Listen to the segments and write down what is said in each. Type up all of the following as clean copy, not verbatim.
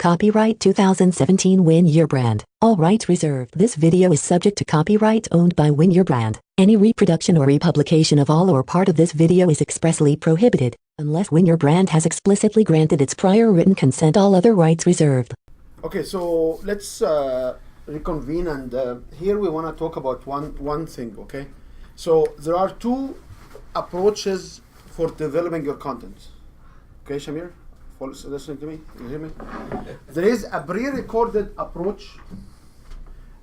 Copyright 2017 Win Your Brand. All rights reserved. This video is subject to copyright owned by Win Your Brand. Any reproduction or republication of all or part of this video is expressly prohibited, unless Win Your Brand has explicitly granted its prior written consent. All other rights reserved. Okay, so let's reconvene, and here we want to talk about one thing, okay? So there are two approaches for developing your content. Okay, Shamir? Listening to me? You hear me? There is a pre-recorded approach,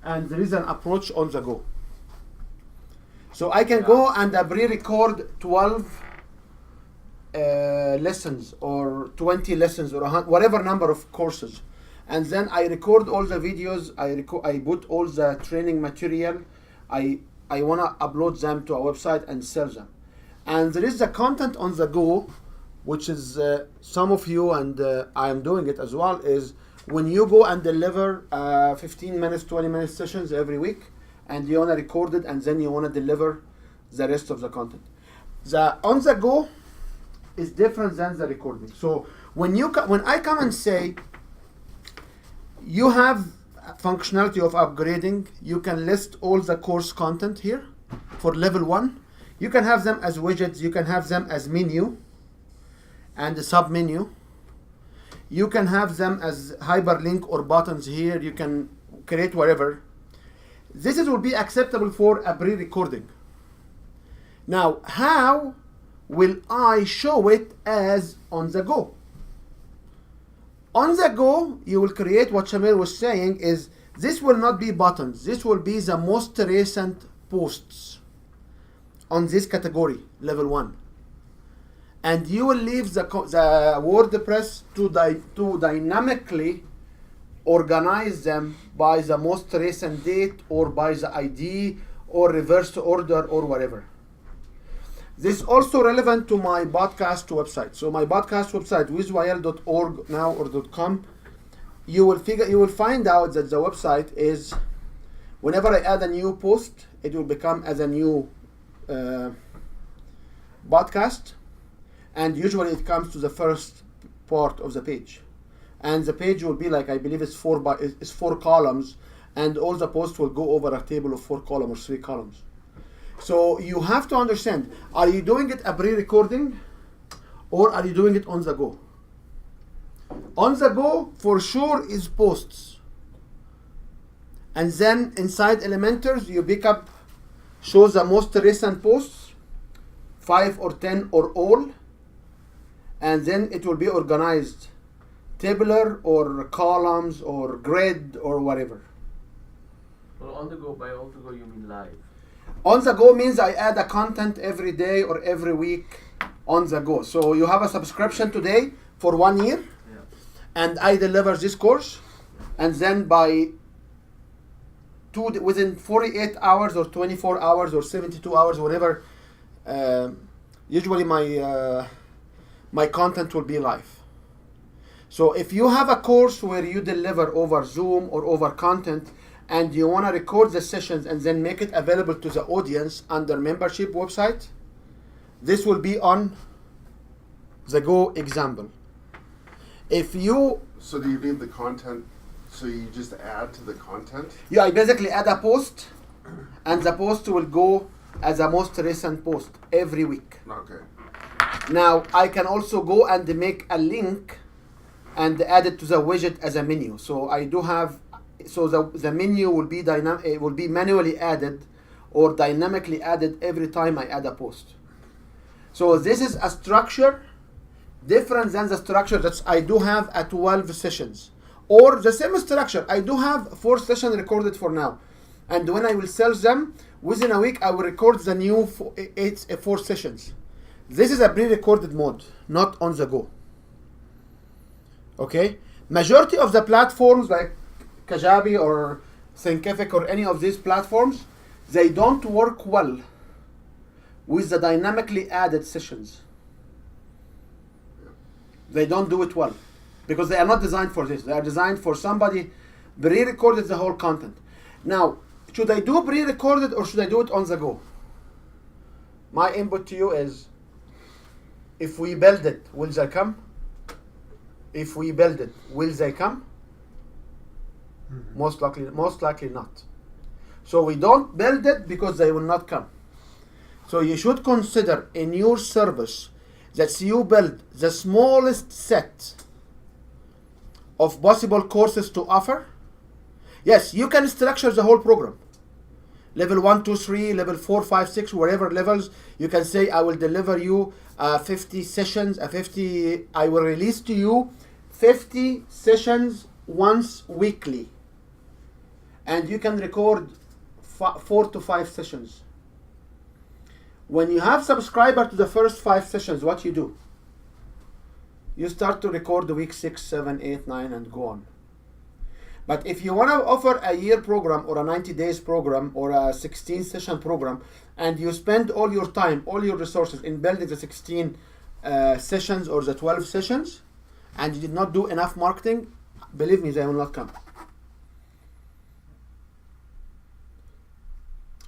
and there is an approach on the go. So I can go and pre-record 12 lessons or 20 lessons or whatever number of courses, and then I record all the videos. I put all the training material. I want to upload them to a website and sell them. And there is the content on the go, which is some of you, and I am doing it as well, is when you go and deliver 15 minutes, 20 minute sessions every week, and you want to record it, and then you want to deliver the rest of the content. The on the go is different than the recording. So when I come and say you have functionality of upgrading, you can list all the course content here for level 1. You can have them as widgets, you can have them as menu and the sub menu. You can have them as hyperlink or buttons here. You can create whatever. This will be acceptable for a pre-recording. Now, how will I show it as on the go? On the go, you will create what Shamir was saying is this will not be buttons. This will be the most recent posts on this category, level 1. And you will leave the WordPress to dynamically organize them by the most recent date or by the ID or reverse order or whatever. This is also relevant to my podcast website. So my podcast website, wizwyl.org now or .com, you will find out that the website is, whenever I add a new post, it will become as a new podcast. And usually it comes to the first part of the page, and the page will be like, I believe it's 4 columns, and all the posts will go over a table of 4 columns or 3 columns. So you have to understand, are you doing it a pre-recording or are you doing it on the go? On the go for sure is posts, and then inside Elementors you pick up, show the most recent posts, 5 or 10 or all. And then it will be organized, tabular or columns or grid or whatever. Well, on the go, by on the go you mean live? On the go means I add a content every day or every week on the go. So you have a subscription today for 1 year, and I deliver this course, and then by within 48 hours or 24 hours or 72 hours, whatever, usually my content will be live. So if you have a course where you deliver over Zoom or over content, and you want to record the sessions and then make it available to the audience under membership website, this will be on the go example. If you... So do you leave the content, so you just add to the content? Yeah, I basically add a post, and the post will go as a most recent post every week. Okay. Now, I can also go and make a link and add it to the widget as a menu. So I do have, so the menu will be manually added or dynamically added every time I add a post. So this is a structure different than the structure that I do have at 12 sessions. Or the same structure, I do have 4 sessions recorded for now. And when I will sell them, within a week I will record the new 4 sessions. This is a pre-recorded mode, not on the go. Okay? Majority of the platforms like Kajabi or Thinkific or any of these platforms, they don't work well with the dynamically added sessions. They don't do it well because they are not designed for this. They are designed for somebody pre-recorded the whole content. Now, should I do pre-recorded or should I do it on the go? My input to you is, if we build it, will they come? If we build it, will they come? Most likely not. So we don't build it because they will not come. So you should consider in your service that you build the smallest set of possible courses to offer. Yes, you can structure the whole program. Level 1, 2, 3, level 4, 5, 6, whatever levels. You can say, I will deliver you 50 sessions, I will release to you 50 sessions once weekly. And you can record 4 to 5 sessions. When you have subscriber to the first 5 sessions, what you do? You start to record the week 6, 7, 8, 9, and go on. But if you want to offer a year program or a 90 days program or a 16 session program, and you spend all your time, all your resources in building the 16 sessions or the 12 sessions, and you did not do enough marketing, believe me, they will not come.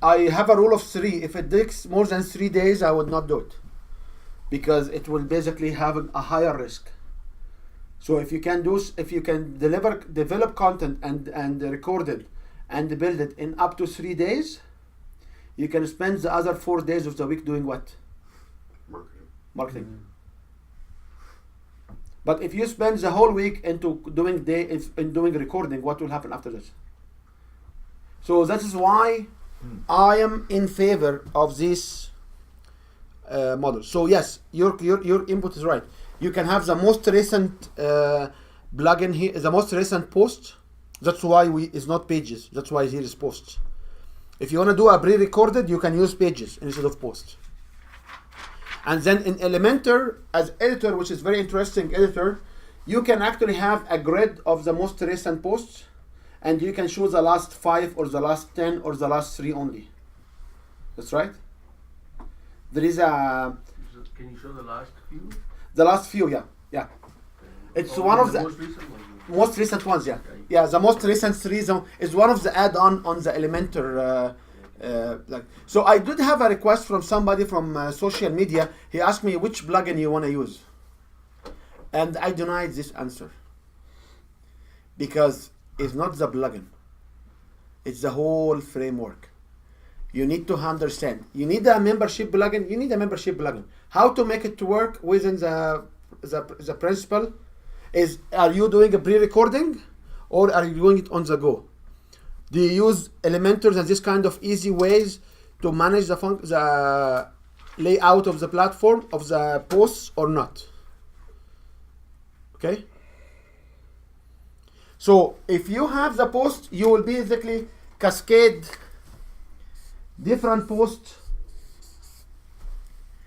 I have a rule of 3. If it takes more than 3 days, I would not do it, because it will basically have a higher risk. So if you can develop content and record it and build it in up to 3 days, you can spend the other 4 days of the week doing what? Marketing. Mm-hmm. But if you spend the whole week into doing recording, what will happen after this? So that is why I am in favor of this model. So yes, your input is right. You can have the most recent plugin here, the most recent post. That's why it's not pages. That's why here is posts. If you want to do a pre-recorded, you can use pages instead of posts. And then in Elementor, as editor, which is very interesting editor, you can actually have a grid of the most recent posts, and you can show the last 5 or the last 10 or the last 3 only. That's right. There is a. Can you show the last few? The last few, yeah. It's one of the most recent ones, yeah. Yeah, the most recent 3 is one of the add-on on the Elementor. So I did have a request from somebody from social media. He asked me which plugin you want to use, and I denied this answer because it's not the plugin, it's the whole framework. You need to understand. You need a membership plugin. You need a membership plugin. How to make it to work within the principle is: are you doing a pre-recording, or are you doing it on the go? Do you use Elementors and this kind of easy ways to manage the layout of the platform, of the posts, or not? Okay? So if you have the post, you will basically cascade different posts.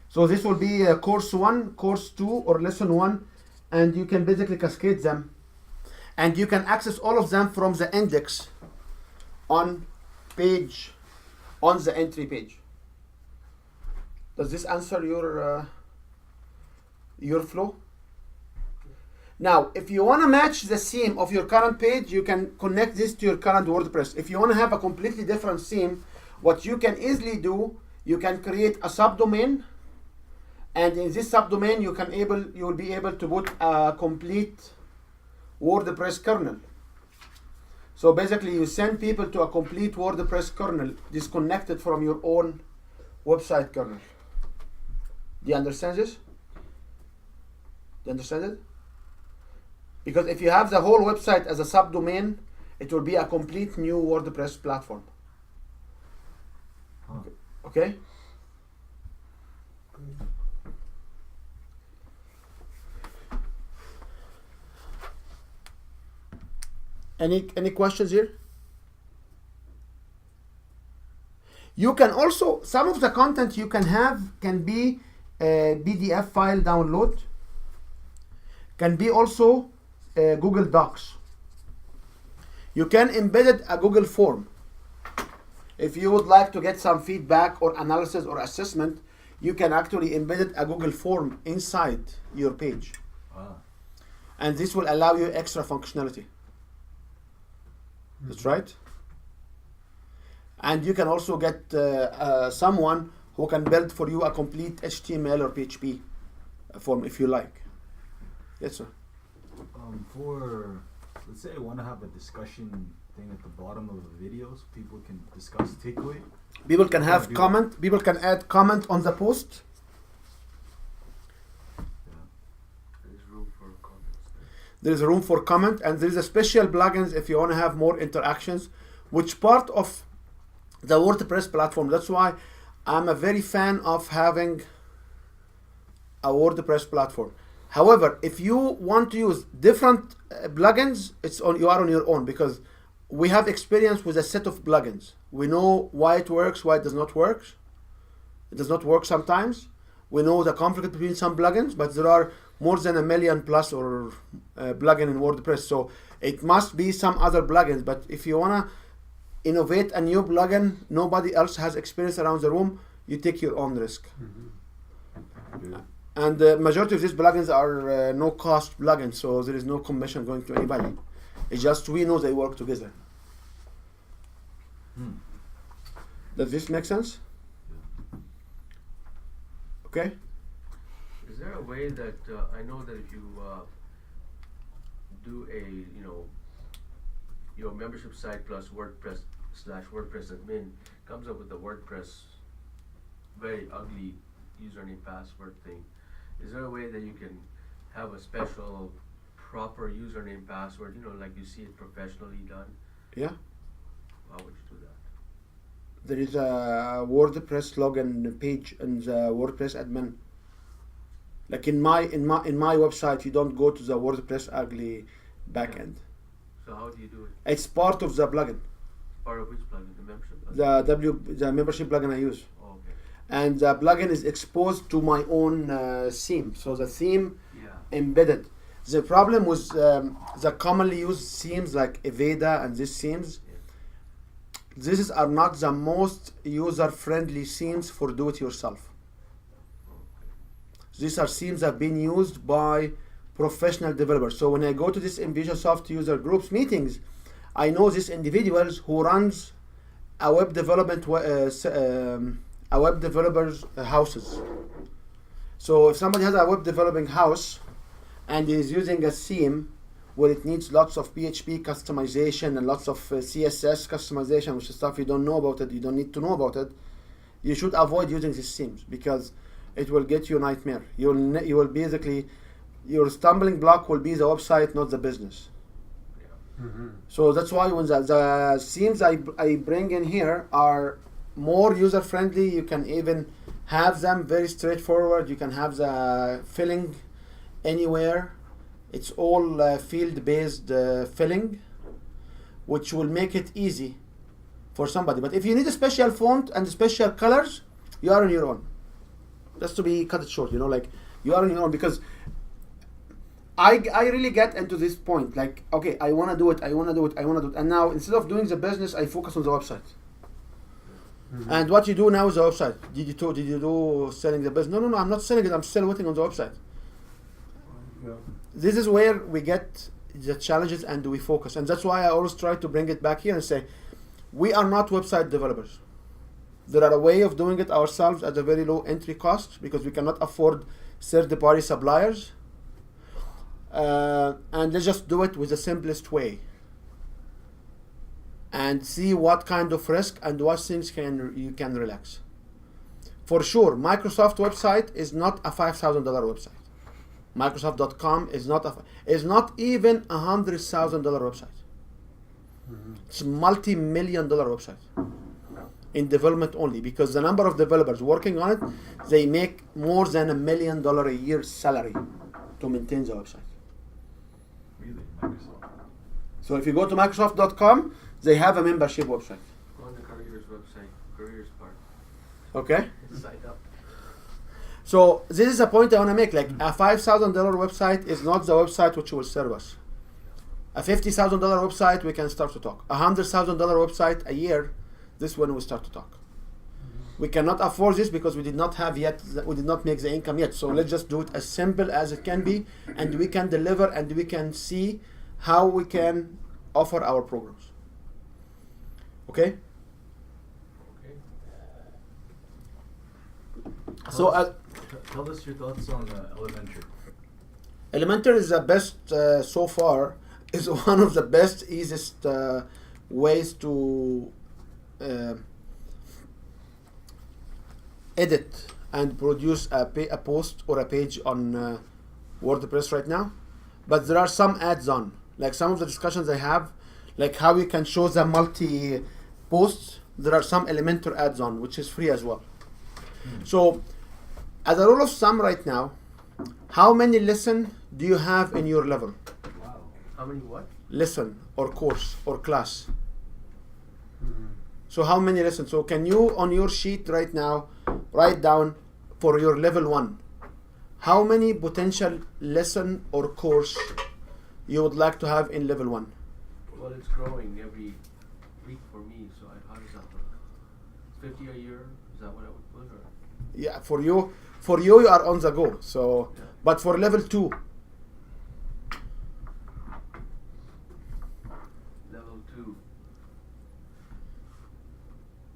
So this will be course 1, course 2, or lesson 1, and you can basically cascade them. And you can access all of them from the index on the entry page. Does this answer your flow? Now, if you want to match the theme of your current page, you can connect this to your current WordPress. If you want to have a completely different theme, what you can easily do, you can create a subdomain, and in this subdomain you will be able to put a complete WordPress kernel. So basically you send people to a complete WordPress kernel disconnected from your own website kernel. Do you understand this? Do you understand it? Because if you have the whole website as a subdomain, it will be a complete new WordPress platform. Okay? Any questions here? You can also, some of the content you can have can be a PDF file download, can be also Google Docs. You can embed a Google form. If you would like to get some feedback or analysis or assessment, you can actually embed a Google form inside your page. Wow. And this will allow you extra functionality. That's right. And you can also get someone who can build for you a complete HTML or PHP form if you like. Yes, sir. For, let's say I want to have a discussion thing at the bottom of the video so people can discuss takeaway? People can have Yeah. comment. People can add comment on the post. There's room for comments. There is room for comment, and there is a special plugins if you want to have more interactions, which part of the WordPress platform. That's why I'm a very fan of having a WordPress platform. However, if you want to use different plugins, you are on your own, because we have experience with a set of plugins. We know why it works, why it does not work. It does not work sometimes. We know the conflict between some plugins, but there are more than 1 million plus or plugin in WordPress. So it must be some other plugins. But if you wanna innovate a new plugin, nobody else has experience around the room, you take your own risk. Good. And the majority of these plugins are no cost plugins, so there is no commission going to anybody. It's just we know they work together. Does this make sense? Okay. Is there a way that I know that if you do a your membership site plus WordPress / WordPress admin comes up with the WordPress very ugly username password thing? Is there a way that you can have a special proper username password, like you see it professionally done? Yeah. How would you do that? There is a WordPress login page in the WordPress admin. Like in my website, you don't go to the WordPress ugly backend. So how do you do it? It's part of the plugin. Part of which plugin? The membership plugin? The membership plugin I use. Oh, okay. And the plugin is exposed to my own theme. So the theme Yeah. embedded. The problem with the commonly used themes like Aveda and these themes, these are not the most user-friendly themes for do-it-yourself. These are themes that have been used by professional developers. So when I go to this Infusionsoft user groups meetings, I know these individuals who runs a web development a web developer's houses. So if somebody has a web developing house and is using a theme where it needs lots of PHP customization and lots of CSS customization, which is stuff you don't know about it, you don't need to know about it, you should avoid using these themes because it will get you a nightmare. You will basically, your stumbling block will be the website, not the business. So that's why when the themes I bring in here are more user friendly. You can even have them very straightforward. You can have the filling anywhere. It's all field based filling, which will make it easy for somebody. But if you need a special font and special colors, you are on your own. Just to be cut it short, like you are on your own, because I really get into this point, like, okay, I want to do it, and now instead of doing the business, I focus on the website. And what you do now is the website. Did you do selling the business? No, I'm not selling it. I'm still waiting on the website. Yeah. This is where we get the challenges and we focus, and that's why I always try to bring it back here and say, we are not website developers. There are a way of doing it ourselves at a very low entry cost because we cannot afford third-party suppliers. And let's just do it with the simplest way and see what kind of risk and what things you can relax. For sure, Microsoft website is not a $5,000 website. Microsoft.com is not even $100,000 website. It's multi-million-dollar website in development only, because the number of developers working on it, they make more than $1 million a year salary to maintain the website. Really? Microsoft? So if you go to Microsoft.com, they have a membership website. Go on the careers website, careers part. Okay? Sign up. So this is a point I want to make. Like a $5,000 website is not the website which will serve us. A $50,000 website, we can start to talk. A $100,000 website a year, this one we start to talk. We cannot afford this because we did not make the income yet. So let's just do it as simple as it can be, and we can deliver, and we can see how we can offer our programs. Okay? So Tell us your thoughts on Elementor. Elementor is the best so far. Is one of the best, easiest ways to edit and produce a post or a page on WordPress right now, but there are some add-on, like some of the discussions I have, like how you can show the multi posts. There are some Elementor add-on which is free as well. So as a rule of thumb right now, how many lesson do you have in your level? Wow. How many what? Lesson or course or class. So how many lessons? So can you on your sheet right now write down for your level 1 how many potential lesson or course you would like to have in level 1? Well, it's growing every week for me, so how does that work? 50 a year? Is that what I would put? Or? Yeah, for you are on the go. So Yeah. but for level 2, Level 2.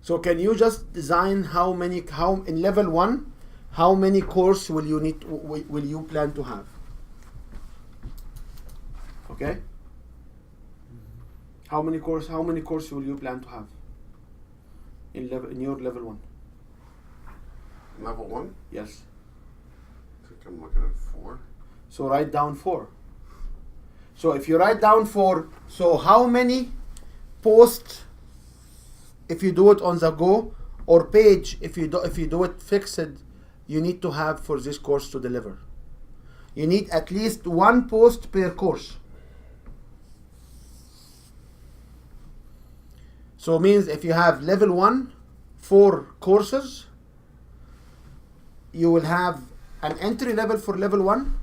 so can you just design how in level 1 how many course will you plan to have? Okay? How many course will you plan to have in your level 1? Level 1? Yes. I think I'm looking at 4. So write down 4. So if you write down 4, so how many posts if you do it on the go, or page if you do it fixed, you need to have for this course to deliver? You need at least 1 post per course. So it means if you have level 1, 4 courses, you will have an entry level for level 1,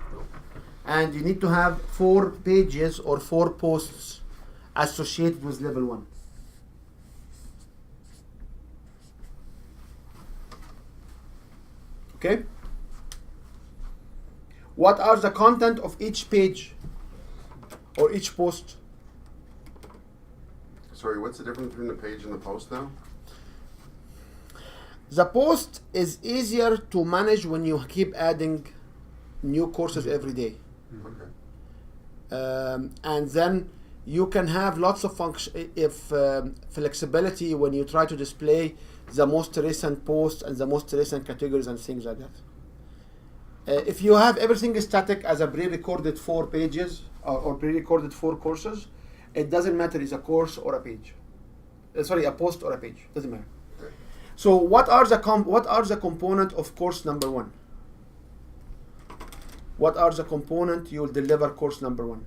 and you need to have 4 pages or 4 posts associated with level 1. Okay? What are the content of each page or each post? Sorry, what's the difference between the page and the post now? The post is easier to manage when you keep adding new courses every day. Okay. And then you can have lots of flexibility when you try to display the most recent posts and the most recent categories and things like that. If you have everything static as a pre-recorded 4 pages or pre-recorded 4 courses, it doesn't matter it's a course or a page. A post or a page, doesn't matter. Okay. So what are the component of course number 1? What are the component you will deliver course number 1?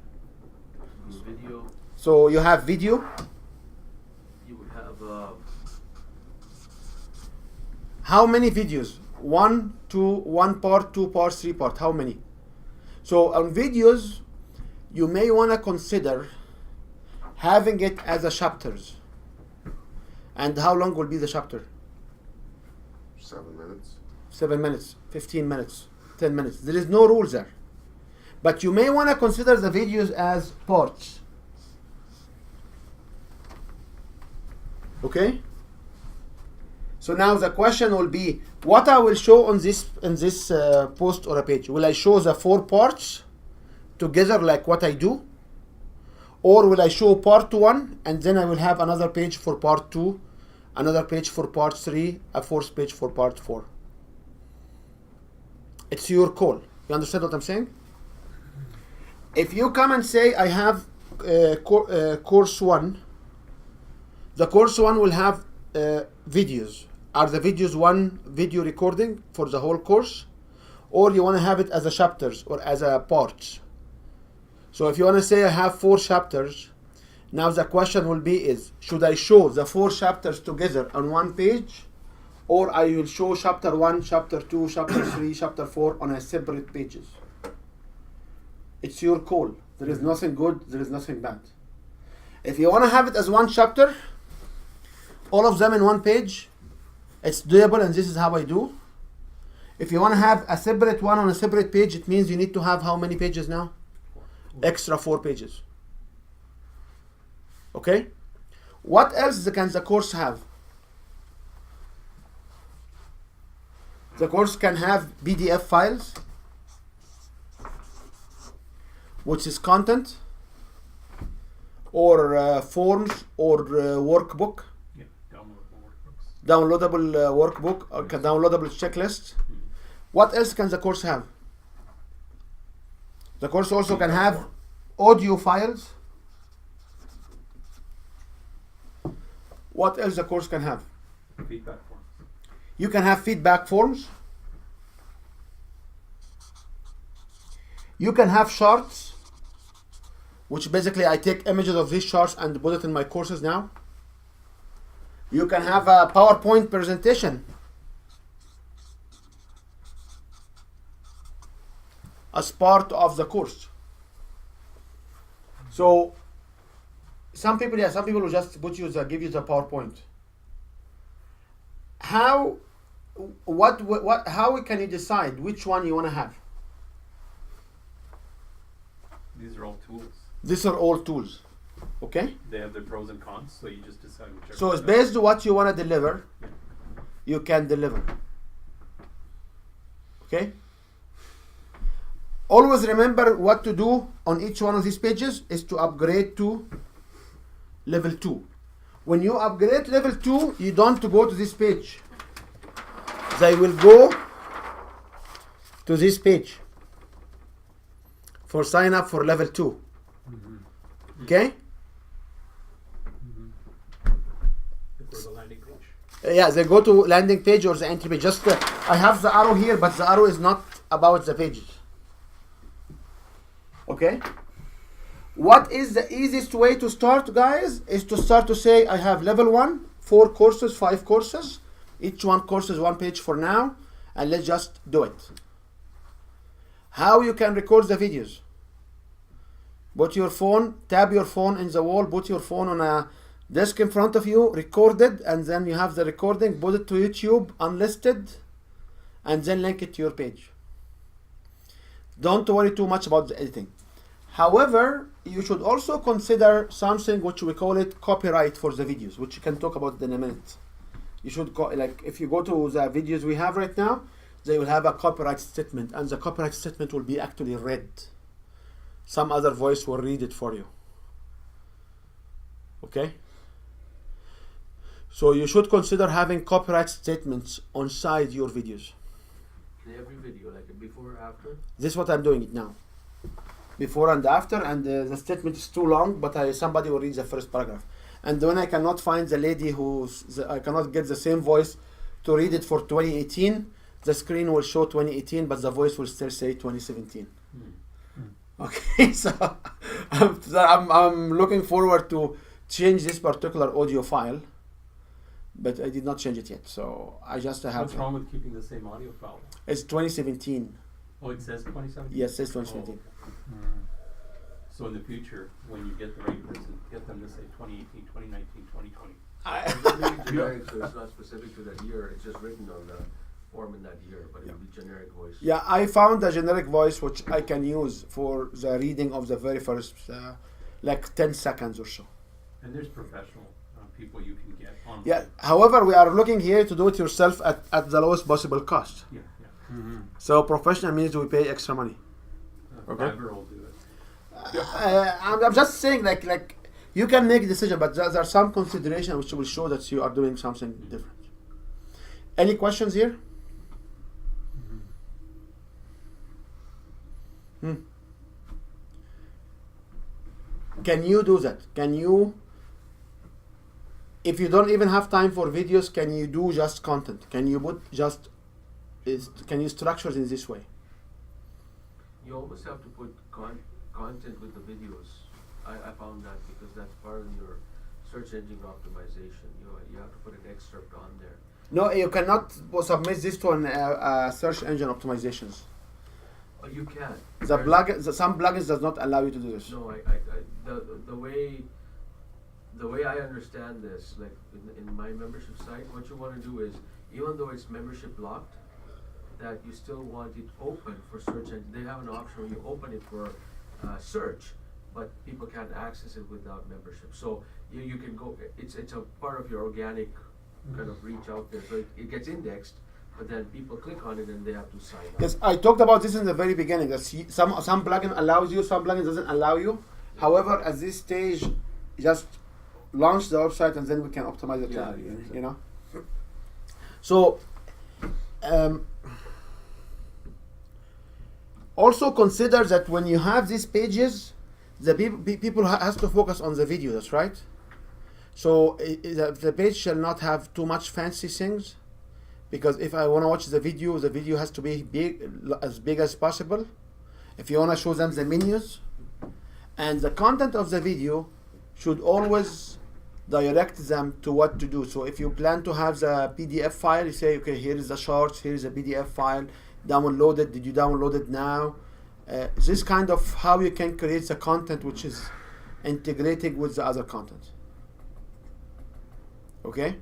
Video. So you have video. You would have How many videos? 1, 2, 1 part, 2 parts, 3 part. How many? So on videos, you may want to consider having it as a chapters. And how long will be the chapter? 7 minutes. 7 minutes, 15 minutes, 10 minutes. There is no rules there. But you may want to consider the videos as parts. Okay? So now the question will be, what I will show on this post or a page? Will I show the 4 parts together like what I do? Or will I show part 1 and then I will have another page for part 2, another page for part 3, a 4th page for part 4? It's your call. You understand what I'm saying? If you come and say, I have course 1, the course 1 will have videos. Are the videos 1 video recording for the whole course? Or you want to have it as a chapters or as a parts? So if you want to say I have 4 chapters, now the question will be is, should I show the 4 chapters together on 1 page? Or I will show chapter 1, chapter 2, chapter 3, chapter 4 on a separate pages? It's your call. There is nothing good, there is nothing bad. If you want to have it as 1 chapter, all of them in 1 page, it's doable, and this is how I do. If you want to have a separate one on a separate page, it means you need to have how many pages now? Extra 4 pages. Okay? What else can the course have? The course can have PDF files, which is content, or forms or workbook, Yeah, downloadable workbooks. downloadable workbook, or downloadable checklist. What else can the course have? The course also can have audio files. What else the course can have? Feedback forms. You can have feedback forms. You can have charts, which basically I take images of these charts and put it in my courses now. You can have a PowerPoint presentation as part of the course. So some people will just give you the PowerPoint. How can you decide which one you want to have? These are all tools. These are all tools, okay? They have their pros and cons, so you just decide whichever. So it's is best. based on what you want to deliver, Yeah. you can deliver. Okay? Always remember what to do on each one of these pages is to upgrade to level 2. When you upgrade level 2, you don't go to this page. They will go to this page for sign up for level 2. Okay? For the landing page. Yeah, they go to landing page or the entry page. Just I have the arrow here, but the arrow is not about the pages. Okay? What is the easiest way to start, guys? Is to start to say I have level 1, 4 courses, 5 courses. Each one course is 1 page for now, and let's just do it. How you can record the videos? Put your phone, tap your phone in the wall, put your phone on a desk in front of you, record it, and then you have the recording, put it to YouTube, unlisted, and then link it to your page. Don't worry too much about the editing. However, you should also consider something which we call it copyright for the videos, which you can talk about in a minute. You should like if you go to the videos we have right now, they will have a copyright statement, and the copyright statement will be actually read. Some other voice will read it for you. Okay? So you should consider having copyright statements on side your videos. In every video, like before or after? This is what I'm doing it now. Before and after, and the statement is too long, but somebody will read the first paragraph. And when I cannot find the lady I cannot get the same voice to read it for 2018, the screen will show 2018, but the voice will still say 2017. Okay, so I'm looking forward to change this particular audio file, but I did not change it yet. So I just have. What's wrong with keeping the same audio file? It's 2017. Oh, it says 2017? Yes, it says 2017. So in the future, when you get the right person, get them to say 2018, 2019, 2020. It's really generic, so it's not specific to that year. It's just written on the form in that year, but it'll be generic voice. Yeah, I found a generic voice which I can use for the reading of the very first, like 10 seconds or so. And there's professional people you can get on. Yeah. However, we are looking here to do it yourself at the lowest possible cost. Yeah. So professional means we pay extra money. Okay. Fiverr will do it. I'm just saying, like you can make a decision, but there are some consideration which will show that you are doing something different. Any questions here? Can you do that? Can you, if you don't even have time for videos, can you do just content? Can you can you structure it in this way? You almost have to put content with the videos. I found that because that's part of your search engine optimization. You have to put an excerpt on there. No, you cannot submit this to an search engine optimizations. Oh, you can. Some plugins does not allow you to do this. No, the way I understand this, like in my membership site, what you want to do is, even though it's membership locked, that you still want it open for search engine. They have an option where you open it for search, but people can't access it without membership. So you can go. It's a part of your organic kind of reach out there. So it gets indexed, but then people click on it and they have to sign up. Yes, I talked about this in the very beginning. That some plugin allows you, some plugin doesn't allow you. However, at this stage, just launch the website and then we can optimize it Yeah, later, yeah, you know. So also consider that when you have these pages, the people has to focus on the video. That's right. So the page shall not have too much fancy things, because if I want to watch the video has to be as big as possible. If you want to show them the menus, and the content of the video should always direct them to what to do. So if you plan to have the PDF file, you say, okay, here is the shorts, here is the PDF file, download it, did you download it now? This kind of how you can create the content which is integrating with the other content. Okay?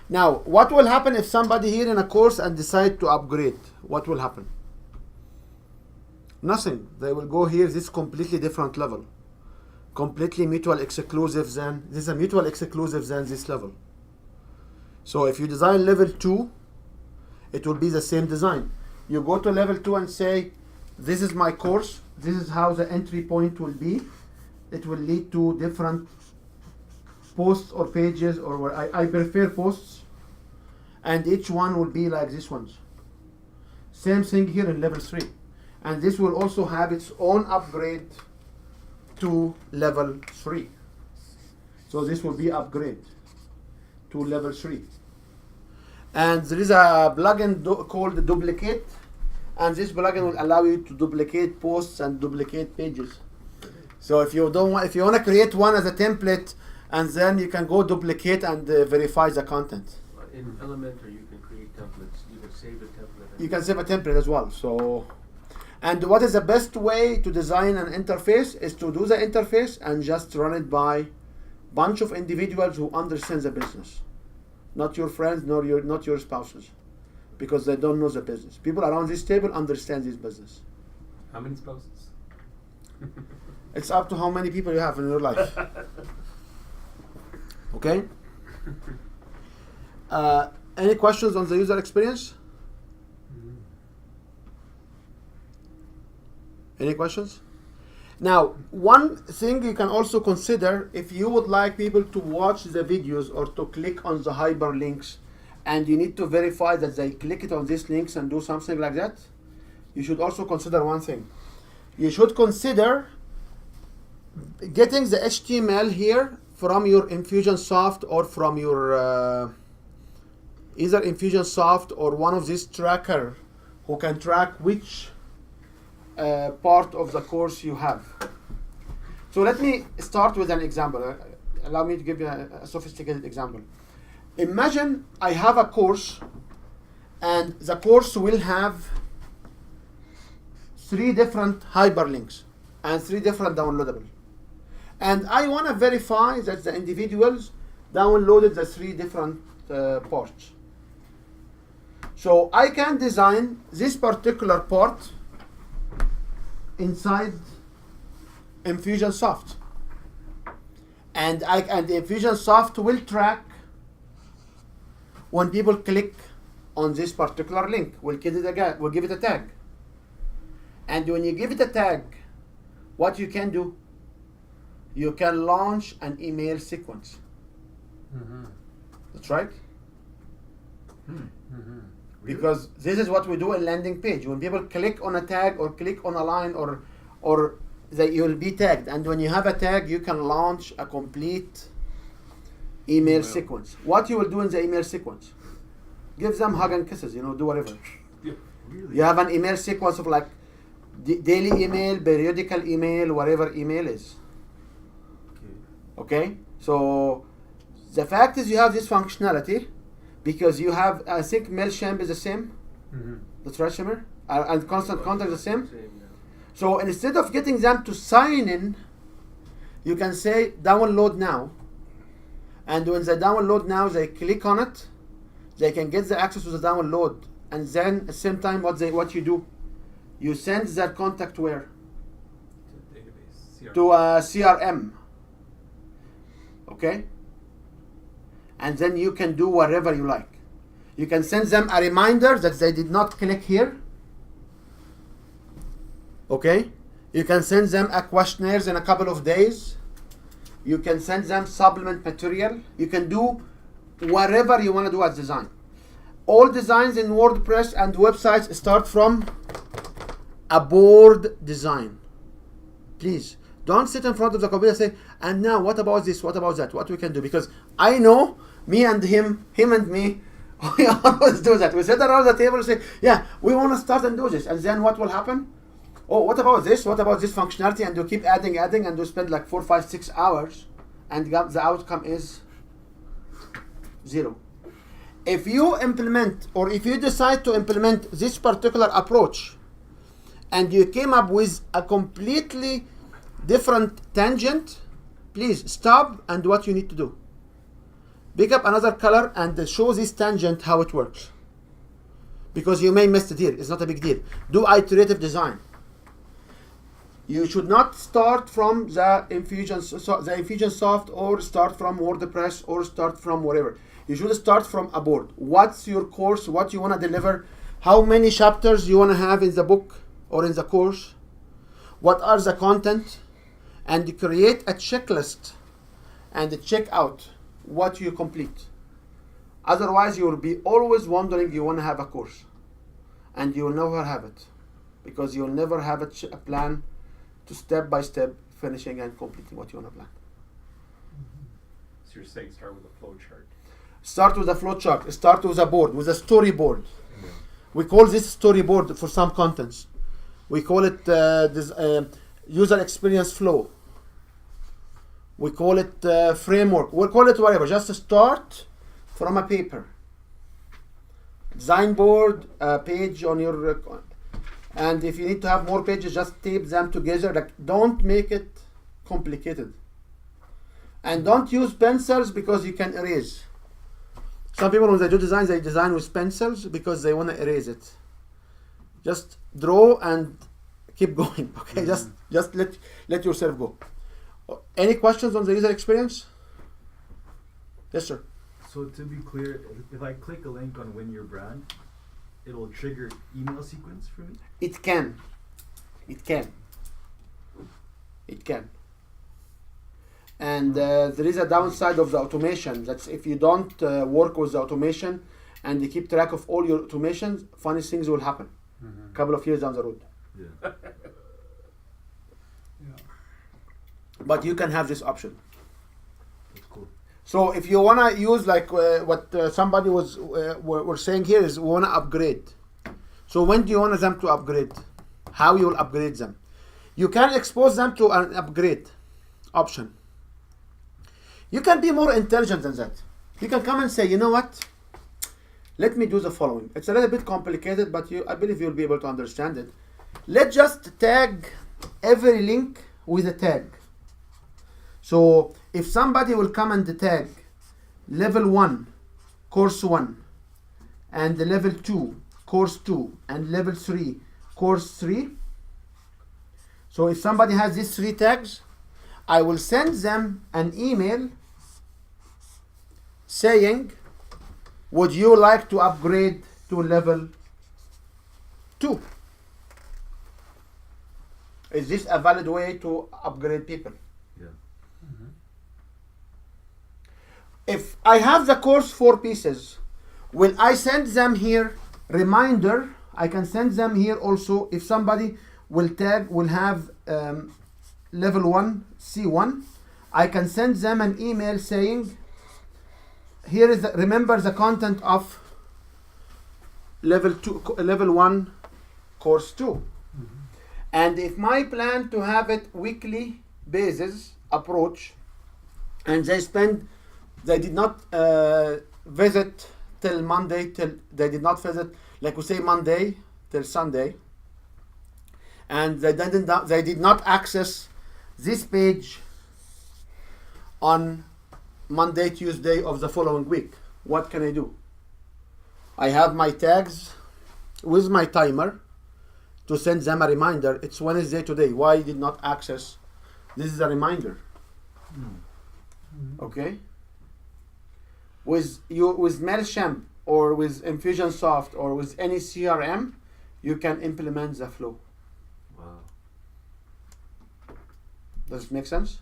Now, what will happen if somebody here in a course and decide to upgrade? What will happen? Nothing. They will go here, this completely different level. Completely mutual exclusive than, this is a mutual exclusive than this level. So if you design level 2, it will be the same design. You go to level 2 and say, this is my course, this is how the entry point will be. It will lead to different posts or pages, or where I prefer posts, and each one will be like this ones. Same thing here in level 3. And this will also have its own upgrade to level 3. So this will be upgrade to level 3. And there is a plugin called Duplicate, and this plugin will allow you to duplicate posts and duplicate pages. So if you want to create one as a template, and then you can go duplicate and verify the content. In Elementor, you can create templates. You can save a template. You can save a template as well. So, and what is the best way to design an interface is to do the interface and just run it by bunch of individuals who understand the business, not your friends, not your spouses, because they don't know the business. People around this table understand this business. How many spouses? It's up to how many people you have in your life. Okay. Any questions on the user experience? Any questions? Now, one thing you can also consider, if you would like people to watch the videos or to click on the hyperlinks, and you need to verify that they click it on these links and do something like that, you should also consider one thing. You should consider getting the HTML here from your Infusionsoft, or from your either Infusionsoft or one of these tracker who can track which part of the course you have. So let me start with an example. Allow me to give you a sophisticated example. Imagine I have a course, and the course will have 3 different hyperlinks and 3 different downloadables. And I want to verify that the individuals downloaded the 3 different parts. So I can design this particular part inside Infusionsoft, and Infusionsoft will track when people click on this particular link. We'll give it a tag, and when you give it a tag, what you can do, you can launch an email sequence. That's right. Because this is what we do in landing page. When people click on a tag or click on a line, or you will be tagged, and when you have a tag, you can launch a complete email sequence. What you will do in the email sequence? Give them hug and kisses, do whatever. Yeah, really? You have an email sequence of like daily email, periodical email, whatever email is. Okay? So the fact is you have this functionality because you have, I think MailChimp is the same. That's right, Shamir? And Constant Contact is the same. So instead of getting them to sign in, you can say download now. And when they download now, they click on it, they can get the access to the download. And then at the same time, what you do, you send their contact where? Database. To a CRM. Okay? And then you can do whatever you like. You can send them a reminder that they did not click here. Okay? You can send them a questionnaire in a couple of days. You can send them supplement material. You can do whatever you want to do as design. All designs in WordPress and websites start from a board design. Please don't sit in front of the computer and say, and now what about this, what about that, what we can do, because I know me and him and me, we always do that. We sit around the table and say, yeah, we want to start and do this, and then what will happen? Oh, what about this functionality? And you keep adding, and you spend like 4, 5, 6 hours, and the outcome is 0. If you implement, or if you decide to implement this particular approach, and you came up with a completely different tangent, please stop and do what you need to do. Pick up another color and show this tangent how it works. Because you may miss it here, it's not a big deal. Do iterative design. You should not start from the Infusion Soft, or start from WordPress, or start from wherever. You should start from a board. What's your course? What you want to deliver? How many chapters you want to have in the book or in the course? What are the content? And create a checklist and check out what you complete. Otherwise, you will be always wondering you want to have a course, and you will never have it, because you will never have a plan to step by step finishing and completing what you want to plan. So you're saying start with a flow chart. Start with a flow chart. Start with a board, with a storyboard. We call this storyboard for some contents. We call it user experience flow. We call it framework. We'll call it whatever. Just start from a paper. Design board, a page on your... and if you need to have more pages, just tape them together. Like, don't make it complicated. And don't use pencils, because you can erase. Some people, when they do designs, they design with pencils because they want to erase it. Just draw and keep going. Okay, just let yourself go. Any questions on the user experience? Yes, sir. So to be clear, if I click a link on Win Your Brand, it'll trigger email sequence for me? It can. And there is a downside of the automation. That's if you don't work with the automation and you keep track of all your automations, funny things will happen. A couple of years down the road. Yeah. But you can have this option. That's cool. So if you wanna use like what somebody was were saying here is we wanna upgrade. So when do you want them to upgrade? How you will upgrade them? You can expose them to an upgrade option. You can be more intelligent than that. You can come and say, you know what? Let me do the following. It's a little bit complicated, but I believe you'll be able to understand it. Let's just tag every link with a tag. So if somebody will come and tag level 1, course 1, and the level 2, course 2, and level 3, course 3. So if somebody has these 3 tags, I will send them an email saying, would you like to upgrade to level 2? Is this a valid way to upgrade people? Yeah. If I have the course 4 pieces, will I send them here reminder? I can send them here also if somebody will have level 1 C1. I can send them an email saying, here is remember the content of level 1 course 2. And if my plan to have it weekly basis approach, and they did not visit till Monday, they did not visit, like we say, Monday till Sunday, and they did not access this page on Monday, Tuesday of the following week. What can I do? I have my tags with my timer to send them a reminder. It's Wednesday today. Why you did not access? This is a reminder. Okay. With Mailchimp or with Infusionsoft or with any CRM, you can implement the flow. Wow. Does it make sense?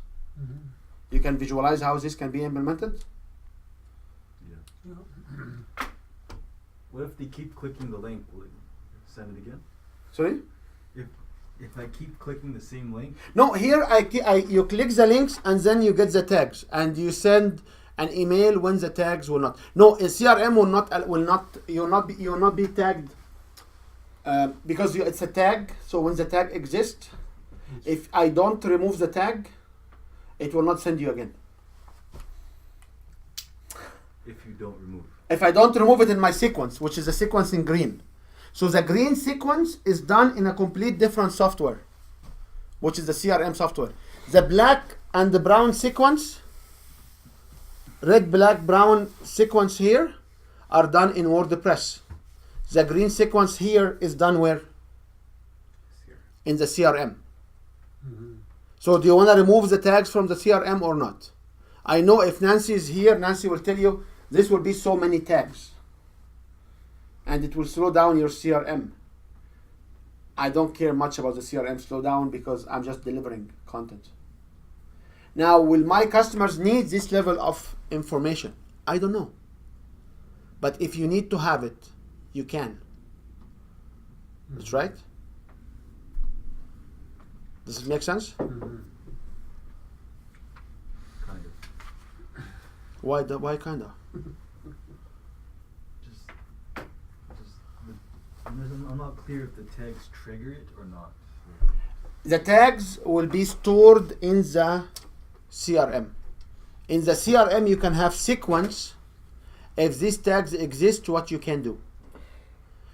You can visualize how this can be implemented? Yeah. What if they keep clicking the link? Will it send it again? Sorry? If I keep clicking the same link, No, here you click the links and then you get the tags and you send an email when the tags will not. No, in CRM you will not be tagged because it's a tag. So when the tag exists, if I don't remove the tag, it will not send you again. if you don't remove. If I don't remove it in my sequence, which is a sequence in green. So the green sequence is done in a complete different software, which is the CRM software. The black and the brown sequence, red, black, brown sequence here are done in WordPress. The green sequence here is done where? In the CRM. So do you want to remove the tags from the CRM or not? I know if Nancy is here, Nancy will tell you this will be so many tags and it will slow down your CRM. I don't care much about the CRM slow down because I'm just delivering content. Now, will my customers need this level of information? I don't know. But if you need to have it, you can. That's right? Does it make sense? Kind of. Why kinda? I'm not clear if the tags trigger it or not. The tags will be stored in the CRM. In the CRM, you can have sequence. If these tags exist, what you can do.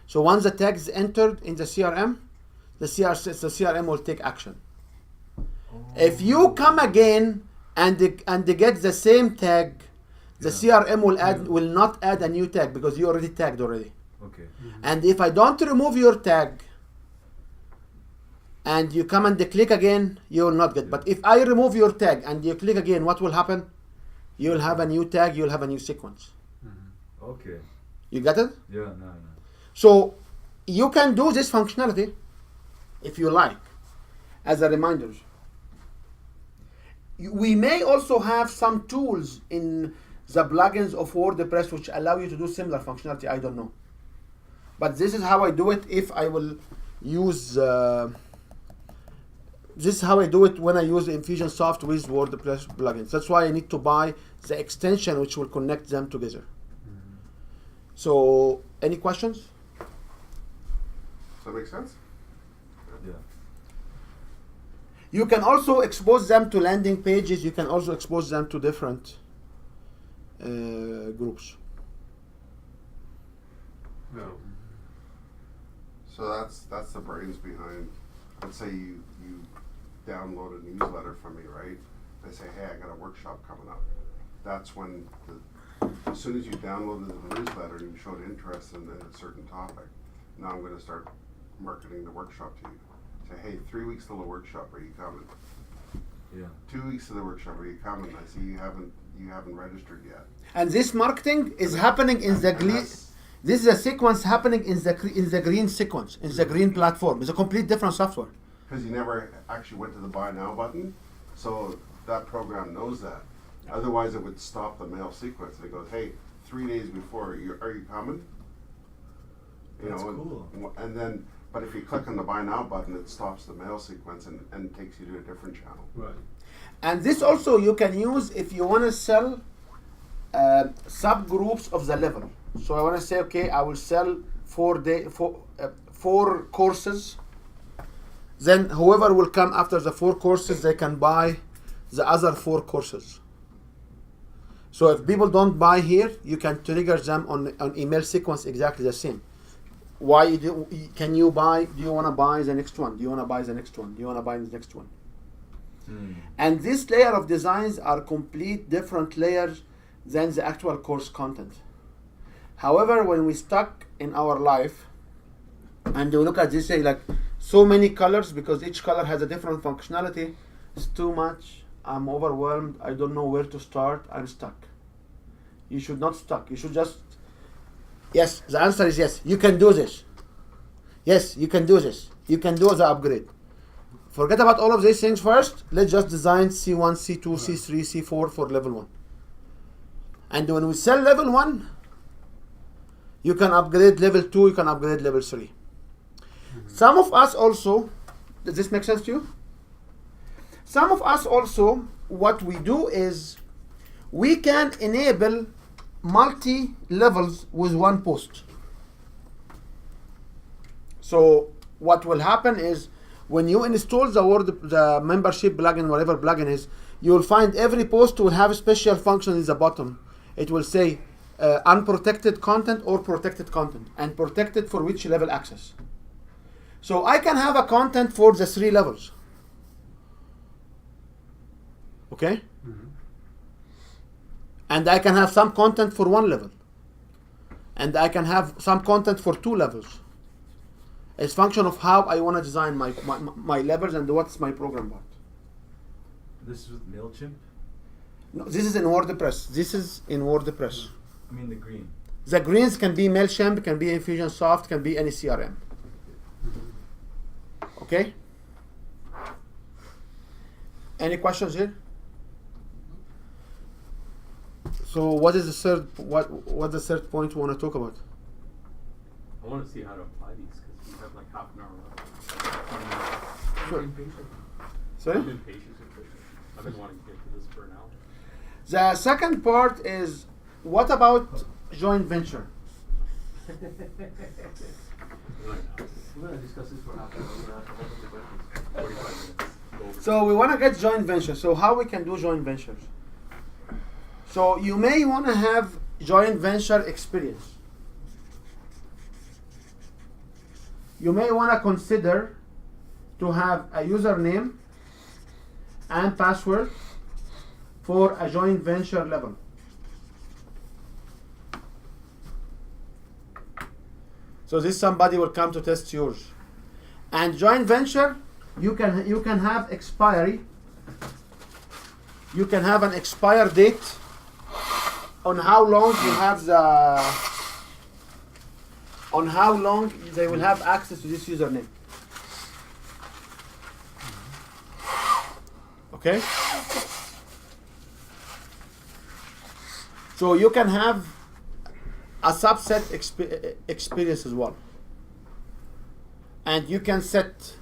So once the tag is entered in the CRM, the CRM will take action. If you come again and they get the same tag, the CRM will not add a new tag because you already tagged already. Okay. And if I don't remove your tag and you come and click again, you will not get. But if I remove your tag and you click again, what will happen? You will have a new tag, you'll have a new sequence. Okay. You get it? Yeah, no. So you can do this functionality if you like, as a reminder. We may also have some tools in the plugins of WordPress which allow you to do similar functionality. I don't know. But this is how I do it if I will use... this is how I do it when I use Infusionsoft with WordPress plugins. That's why I need to buy the extension which will connect them together. So, any questions? Does that make sense? Yeah. You can also expose them to landing pages. You can also expose them to different groups. No. So that's the brains behind. Let's say you download a newsletter from me, right? They say, hey, I got a workshop coming up. That's when as soon as you downloaded the newsletter and you showed interest in a certain topic, now I'm going to start marketing the workshop to you. Say, hey, 3 weeks till the workshop, are you coming? Yeah. 2 weeks to the workshop, are you coming? I see you haven't registered yet. And this marketing is happening in the green. This is a sequence happening in the green sequence, in the green platform. It's a complete different software. Because you never actually went to the buy now button, so that program knows that. Otherwise, it would stop the mail sequence. And it goes, hey, 3 days before, are you coming? That's cool. And then, but if you click on the buy now button, it stops the mail sequence and takes you to a different channel. Right. And this also you can use if you want to sell subgroups of the level. So I want to say, okay, I will sell 4 courses. Then whoever will come after the 4 courses, they can buy the other 4 courses. So if people don't buy here, you can trigger them on email sequence exactly the same. Why can you buy? Do you want to buy the next one? Do you want to buy the next one? Do you want to buy the next one? And this layer of designs are complete different layers than the actual course content. However, when we stuck in our life and you look at this, say like so many colors because each color has a different functionality, it's too much. I'm overwhelmed. I don't know where to start. I'm stuck. You should not stuck. You should just, yes, the answer is yes. You can do this. Yes, you can do this. You can do the upgrade. Forget about all of these things first. Let's just design C1, C2, C3, C4 for level 1. And when we sell level 1, you can upgrade level 2, you can upgrade level 3. Some of us also, does this make sense to you? Some of us also, what we do is we can enable multi-levels with one post. So what will happen is when you install the membership plugin, whatever plugin is, you will find every post will have a special function in the bottom. It will say unprotected content or protected content, and protected for which level access. So I can have a content for the 3 levels. Okay? And I can have some content for 1 level. And I can have some content for 2 levels. It's function of how I want to design my levels and what's my program part. This is with MailChimp? No, this is in WordPress. This is in WordPress. I mean the green. The greens can be MailChimp, can be Infusionsoft, can be any CRM. Okay? Any questions here? So what is the third what's the third point we want to talk about? I want to see how to apply these because we have like half an hour left. Sure. I'm Sorry? impatient with this. I've been wanting to get to this for an hour. The second part is, what about joint venture? We're gonna discuss this for half an hour. We're gonna ask a whole bunch of questions. 45 minutes. Go over. So we want to get joint venture. So how we can do joint ventures? So you may want to have joint venture experience. You may want to consider to have a username and password for a joint venture level. So this somebody will come to test yours. And joint venture, you can have expiry. You can have an expire date on how long you have on how long they will have access to this username. Okay? So you can have a subset experience as well. And you can set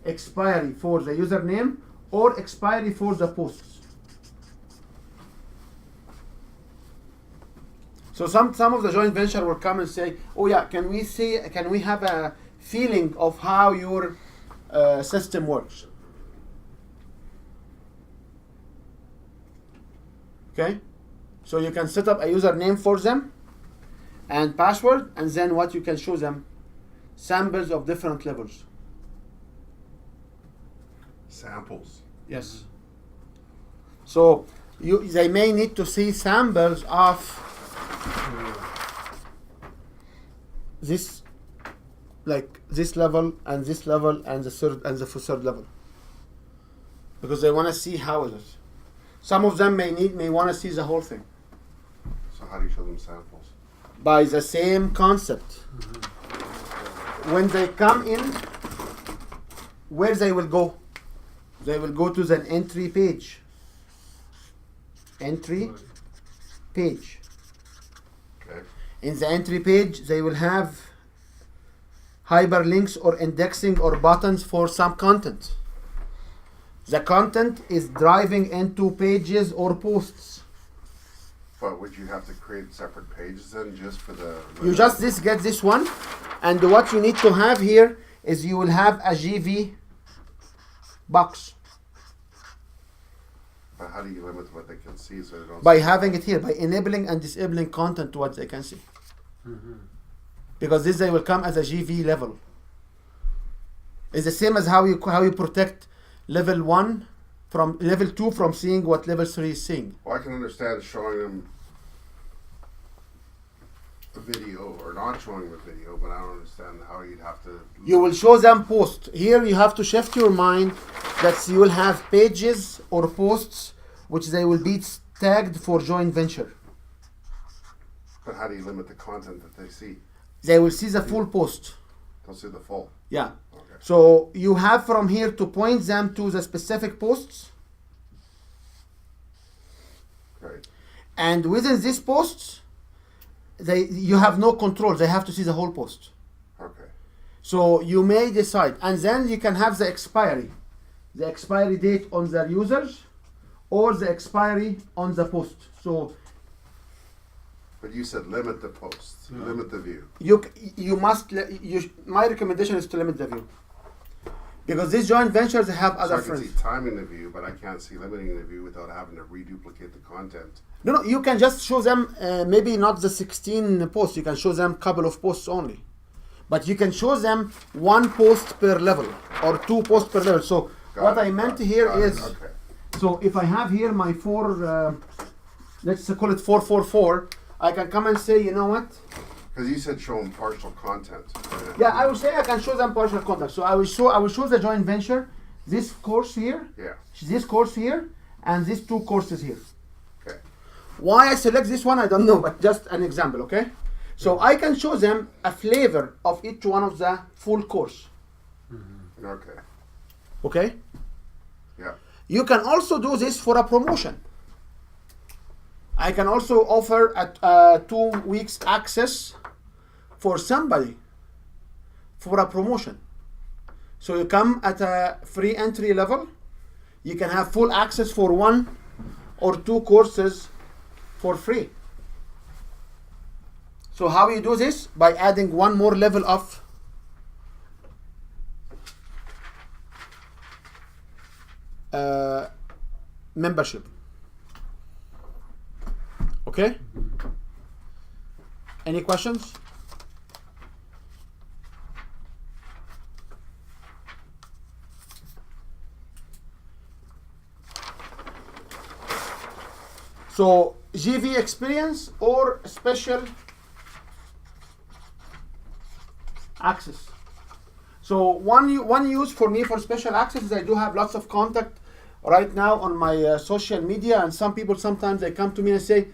expiry for the username or expiry for the posts. So some of the joint venture will come and say, oh yeah, can we have a feeling of how your system works? Okay? So you can set up a username for them and password, and then what you can show them, samples of different levels. Samples. Yes. So they may need to see samples of this, like this level and this level and the third level, because they want to see how it is. Some of them may want to see the whole thing. So how do you show them samples? By the same concept. When they come in, where they will go? They will go to the entry page. Entry page. Okay. In the entry page, they will have hyperlinks or indexing or buttons for some content. The content is driving into pages or posts. But would you have to create separate pages then just for the... You just get this one, and what you need to have here is you will have a GV box. But how do you limit what they can see so they don't... By having it here, by enabling and disabling content to what they can see. Because this they will come as a GV level. It's the same as how you protect level 1 from level 2 from seeing what level 3 is seeing. Well, I can understand showing them a video or not showing them a video, but I don't understand how you'd have to... You will show them post. Here you have to shift your mind that you will have pages or posts which they will be tagged for joint venture. But how do you limit the content that they see? They will see the full post. They'll see the full. Yeah. Okay. So you have from here to point them to the specific posts, Right. and within these posts, you have no control. They have to see the whole post. Okay. So you may decide, and then you can have the expiry date on the users, or the expiry on the post. So But you said limit the posts, limit the view. you must. My recommendation is to limit the view, because these joint ventures have So other I can friends. see timing the view, but I can't see limiting the view without having to reduplicate the content. No, you can just show them maybe not the 16 posts. You can show them couple of posts only, but you can show them one post per level or two posts per level. So Got what it, I meant got it, here got it, is, okay. so if I have here my four, let's call it 444, I can come and say, you know what? Because you said show them partial content. Right? Yeah, I would say I can show them partial contact. So I will show the joint venture, this course here, Yeah. this course here, and these two courses here. Okay. Why I select this one, I don't know, but just an example, okay? So I can show them a flavor of each one of the full course, Okay. okay? Yeah. You can also do this for a promotion. I can also offer a 2 weeks access for somebody for a promotion. So you come at a free entry level, you can have full access for 1 or 2 courses for free. So how you do this? By adding one more level of membership. Okay? Any questions? So GV experience or special access. So one use for me for special access is I do have lots of contact right now on my social media, and some people sometimes they come to me and say,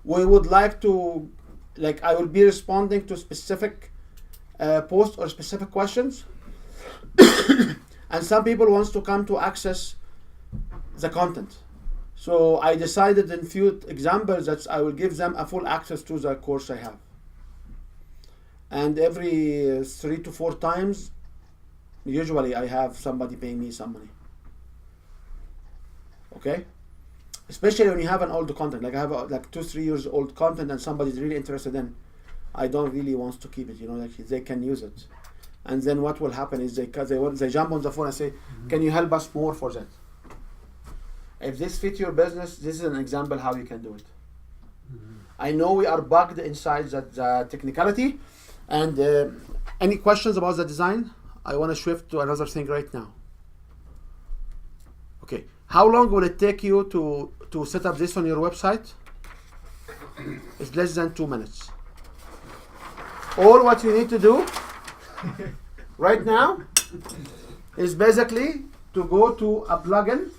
we would like to, like I will be responding to specific posts or specific questions, and some people wants to come to access the content. So I decided in few examples that I will give them a full access to the course I have. And every 3 to 4 times, usually I have somebody paying me some money. Okay? Especially when you have an old content, like I have like 2-3 years old content and somebody's really interested in, I don't really want to keep it, like they can use it. And then what will happen is they jump on the phone and say, can you help us more for that? If this fits your business, this is an example how you can do it. I know we are bugged inside the technicality, and any questions about the design? I want to shift to another thing right now. Okay, how long will it take you to set up this on your website? It's less than 2 minutes. All what you need to do right now is basically to go to a plugin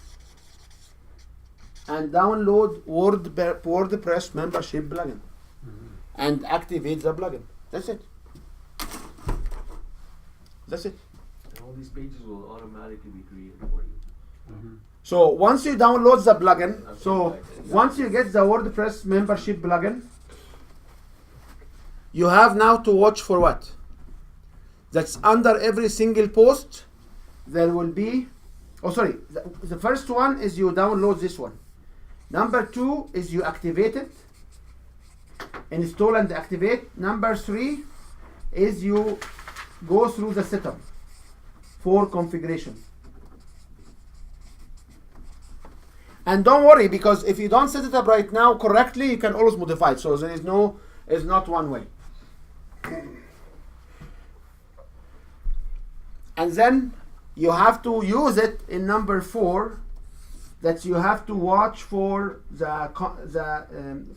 and download WordPress membership plugin and activate the plugin. That's it. That's it. And all these pages will automatically be created for you. So once you download the plugin, so once you get the WordPress membership plugin, you have now to watch for what? That's under every single post, there will be, the first one is you download this one. Number 2 is you activate it, install and activate. Number 3 is you go through the setup for configuration. And don't worry, because if you don't set it up right now correctly, you can always modify it. So there is it's not one way. And then you have to use it in number 4, that you have to watch for the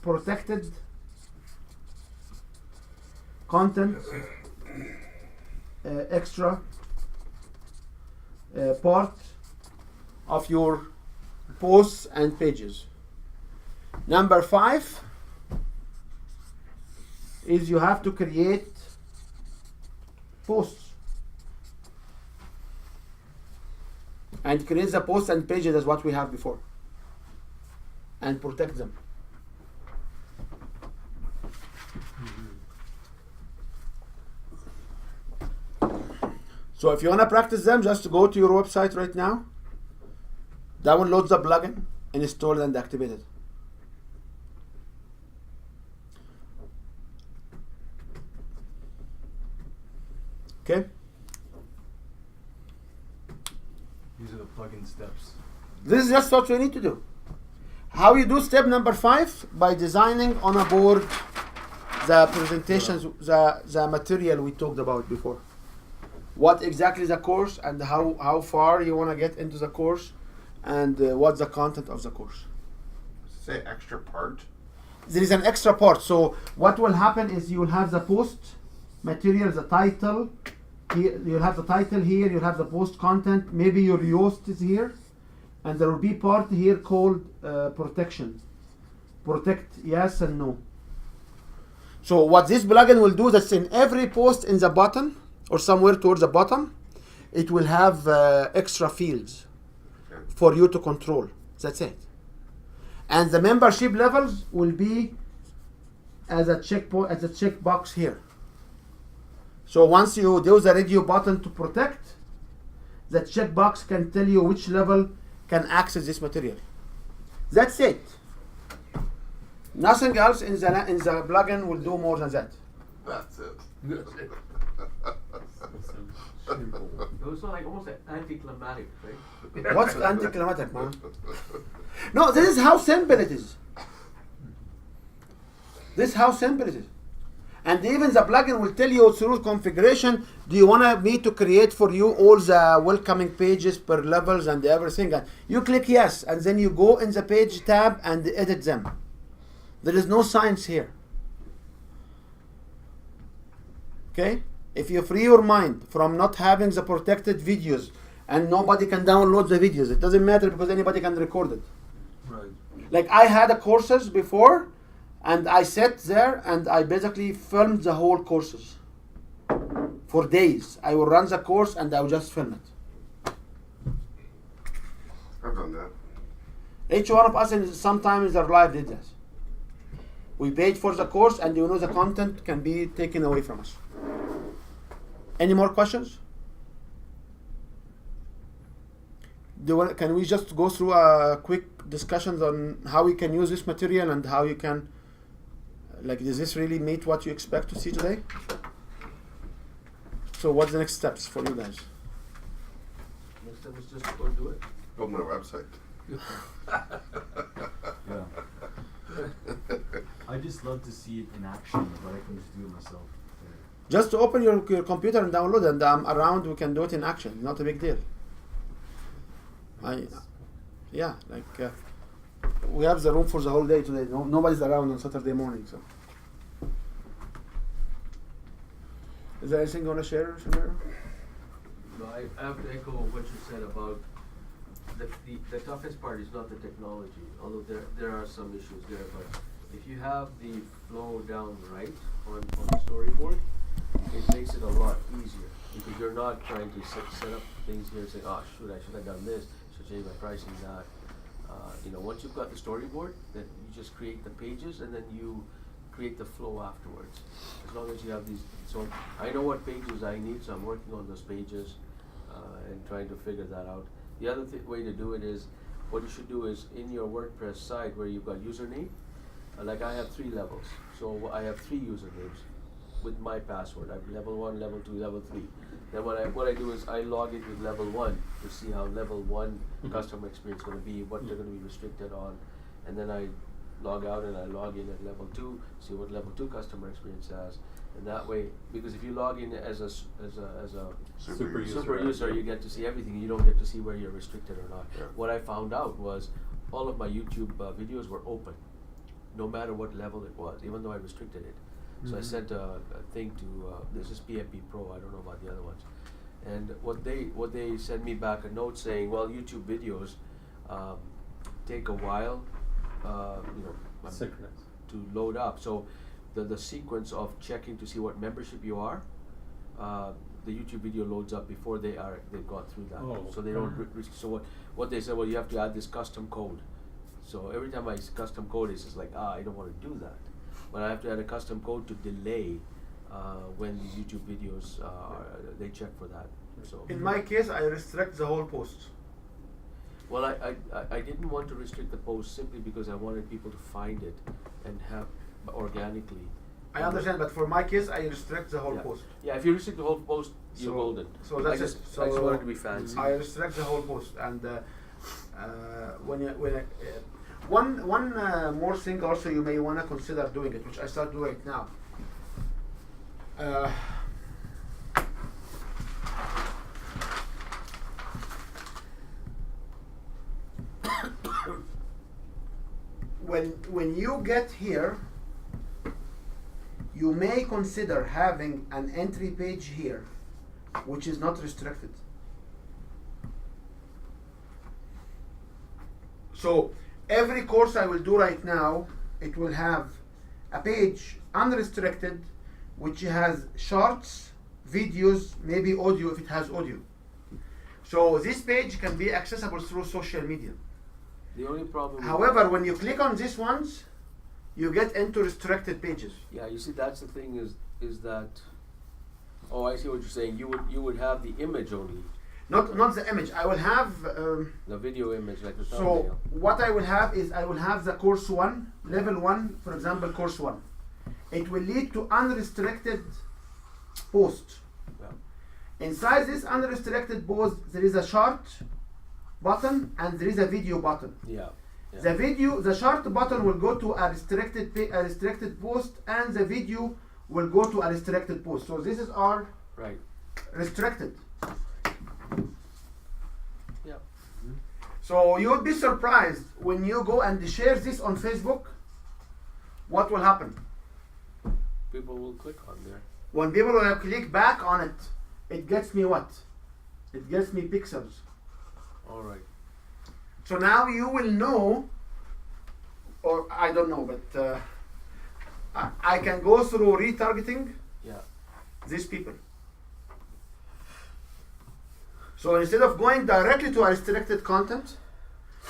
protected content extra part of your posts and pages. Number 5 is you have to create posts. and create the posts and pages as what we have before, and protect them. So if you want to practice them, just go to your website right now, download the plugin, install it and activate it. Okay? These are the plugin steps. This is just what we need to do. How you do step number 5? By designing on a board the presentations, the material we talked about before. What exactly is the course and how far you want to get into the course, and what's the content of the course. Say extra part. There is an extra part. So what will happen is you will have the post material, the title. Here, you'll have the title here, you'll have the post content, maybe your Yoast is here, and there will be part here called protection. Protect yes and no. So what this plugin will do, that's in every post in the bottom or somewhere towards the bottom, it will have extra fields for you to control. That's it. And the membership levels will be as a checkbox here. So once you do the radio button to protect, the checkbox can tell you which level can access this material. That's it. Nothing else in the plugin will do more than that. That's it. It was like almost like anticlimactic, right? What's anticlimactic, man? No, this is how simple it is. This is how simple it is. And even the plugin will tell you through configuration, do you want me to create for you all the welcoming pages per levels and everything? And you click yes, and then you go in the page tab and edit them. There is no science here. Okay? If you free your mind from not having the protected videos and nobody can download the videos, it doesn't matter because anybody can record it. Right. Like I had a courses before, and I sat there and I basically filmed the whole courses for days. I will run the course and I will just film it. I've done that. Each one of us in sometime in their life did that. We paid for the course, and you know the content can be taken away from us. Any more questions? Can we just go through a quick discussion on how we can use this material and how you can, like, does this really meet what you expect to see today? So what's the next steps for you guys? Next step is just go do it. Build my website. Yeah. I just love to see it in action, but I can just do it myself. Just to open your computer and download it, and I'm around, we can do it in action. Not a big deal. We have the room for the whole day today. Nobody's around on Saturday morning, so. Is there anything you want to share, Shamira? No, I have to echo what you said about the toughest part is not the technology, although there are some issues there, but if you have the flow down right on the storyboard, it makes it a lot easier because you're not trying to set up things here and say, oh shoot, I should have done this, should change my pricing, that. Once you've got the storyboard, then you just create the pages and then you create the flow afterwards. As long as you have these, so I know what pages I need, so I'm working on those pages and trying to figure that out. The other way to do it is, what you should do is in your WordPress site where you've got username, like I have 3 levels, so I have 3 usernames with my password. I have level 1, level 2, level 3. Then what I do is I log in with level 1 to see how level 1 customer experience is going to be, what they're going to be restricted on, and then I log out and I log in at level 2, see what level 2 customer experience has, and that way, because if you log in as a Super super user, you get to see everything. You don't get to see where you're restricted or not. Yeah. What I found out was all of my YouTube videos were open, no matter what level it was, even though I restricted it. So I sent a thing to this is PMP Pro. I don't know about the other ones. And what they sent me back a note saying, well, YouTube videos take a while, Synchronize. to load up. So the sequence of checking to see what membership you are the YouTube video loads up before they've gone through that. Oh. So they don't. So what they said, well, you have to add this custom code. So every time I custom code, it's just like, I don't want to do that. But I have to add a custom code to delay when these YouTube videos they check for that. So In my case, I restrict the whole post. well, I didn't want to restrict the post simply because I wanted people to find it and have organically. I understand, but for my case, I restrict the whole Yeah. post. Yeah, if you restrict the whole post, you're So- golden. so that's I it. just So wanted to be fancy. I restrict the whole post, and one more thing also you may want to consider doing it, which I start doing it now. When you get here, you may consider having an entry page here, which is not restricted. So every course I will do right now, it will have a page unrestricted, which has shorts, videos, maybe audio if it has audio. So this page can be accessible through social media. The only problem. with- However, when you click on these ones, you get into restricted pages. Yeah, you see, that's the thing is that. Oh, I see what you're saying. You would have the image only, Not the image. I will have. the video image, like the So thumbnail. what I will have is I will have the course 1, level 1, for example, course 1. It will lead to unrestricted post. Yeah. Inside this unrestricted post, there is a short button and there is a video button. Yeah. Yeah. The short button will go to a restricted post, and the video will go to a restricted post. So this is our Right. restricted. Yeah. So you would be surprised when you go and share this on Facebook, what will happen? People will click on there. When people will click back on it, it gets me what? It gets me pixels. All right. So now you will know, or I don't know, but I can go through retargeting Yeah. these people. So instead of going directly to a restricted content,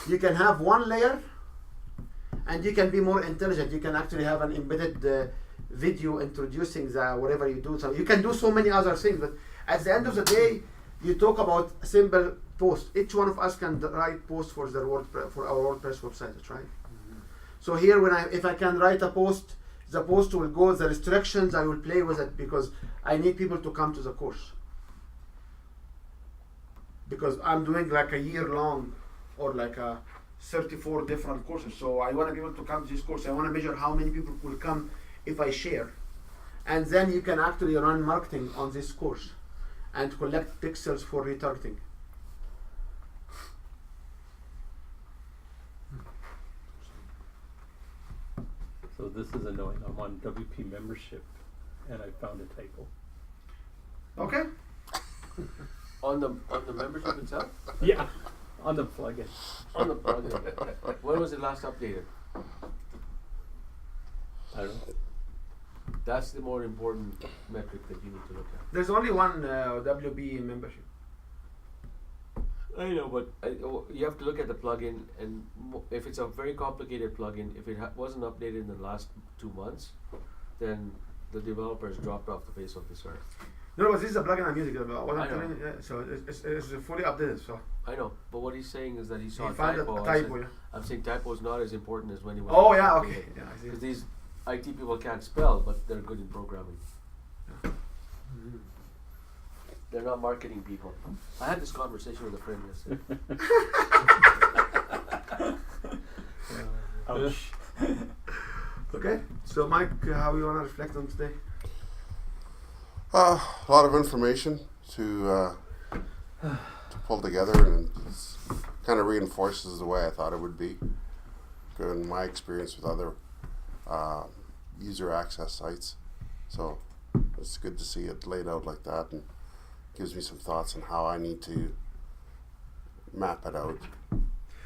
you can have one layer, and you can be more intelligent. You can actually have an embedded video introducing the whatever you do. So you can do so many other things, but at the end of the day, you talk about simple posts. Each one of us can write posts for our WordPress website, that's right? So here, if I can write a post, the post will go, the restrictions, I will play with it because I need people to come to the course. Because I'm doing like a year long or like a 34 different courses. So I want people to come to this course. I want to measure how many people will come if I share. And then you can actually run marketing on this course and collect pixels for retargeting. So this is annoying. I'm on WP membership and I found a typo. Okay? On the membership itself? Yeah. On the plugin. On the plugin. When was it last updated? I don't know. That's the more important metric that you need to look at. There's only one WB membership. I know, but you have to look at the plugin, and if it's a very complicated plugin, if it wasn't updated in the last 2 months, then the developers dropped off the face of this earth. No, but this is a plugin I'm using. What I I'm telling know. you, so it's fully updated. So I know, but what he's saying is that he saw he a found typo. a typo. Yeah. I'm saying typo is not as important as when he was. Oh yeah, okay. Yeah, I see. Because these IT people can't spell, but they're good in programming. They're not marketing people. I had this conversation with a friend yesterday. Ouch. Okay. So Mike, how you wanna reflect on today? A lot of information to pull together, and it kind of reinforces the way I thought it would be, given my experience with other user access sites. So it's good to see it laid out like that, and gives me some thoughts on how I need to map it out.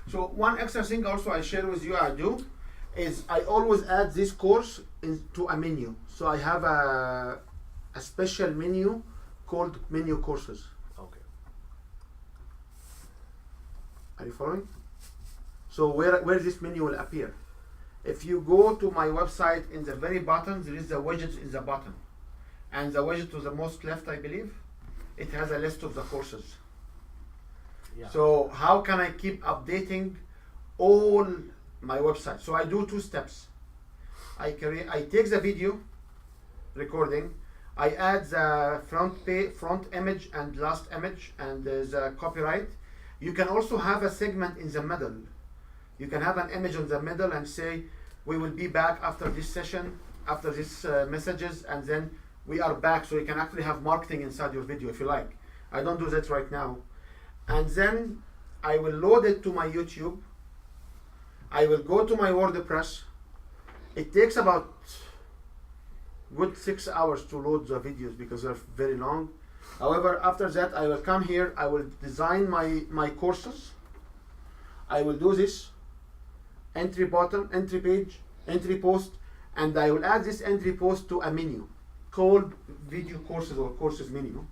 So one extra thing also I share with you, I do, is I always add this course into a menu. So I have a special menu called menu courses. Okay. Are you following? So where this menu will appear? If you go to my website, in the very bottom, there is the widget in the bottom. And the widget to the most left, I believe, it has a list of the courses. Yeah. So how can I keep updating all my website? So I do two steps. I take the video recording, I add the front image and last image and the copyright. You can also have a segment in the middle. You can have an image in the middle and say, we will be back after this session, after these messages, and then we are back. So you can actually have marketing inside your video if you like. I don't do that right now. And then I will load it to my YouTube. I will go to my WordPress. It takes about good 6 hours to load the videos because they're very long. However, after that, I will come here, I will design my courses. I will do this entry button, entry page, entry post, and I will add this entry post to a menu called video courses or courses menu.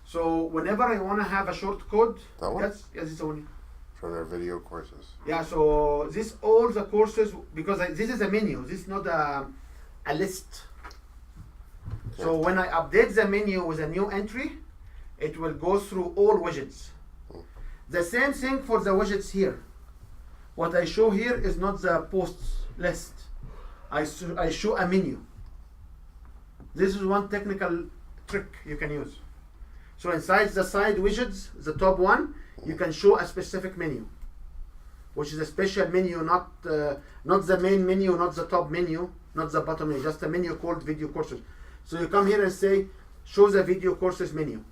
So whenever I want to have a short code, That one? yes, this is the one. From their video courses. Yeah, so this all the courses, because this is a menu, this is not a list. So when I update the menu with a new entry, it will go through all widgets. The same thing for the widgets here. What I show here is not the posts list. I show a menu. This is one technical trick you can use. So inside the side widgets, the top one, you can show a specific menu, which is a special menu, not the main menu, not the top menu, not the bottom menu, just a menu called video courses. So you come here and say, show the video courses menu.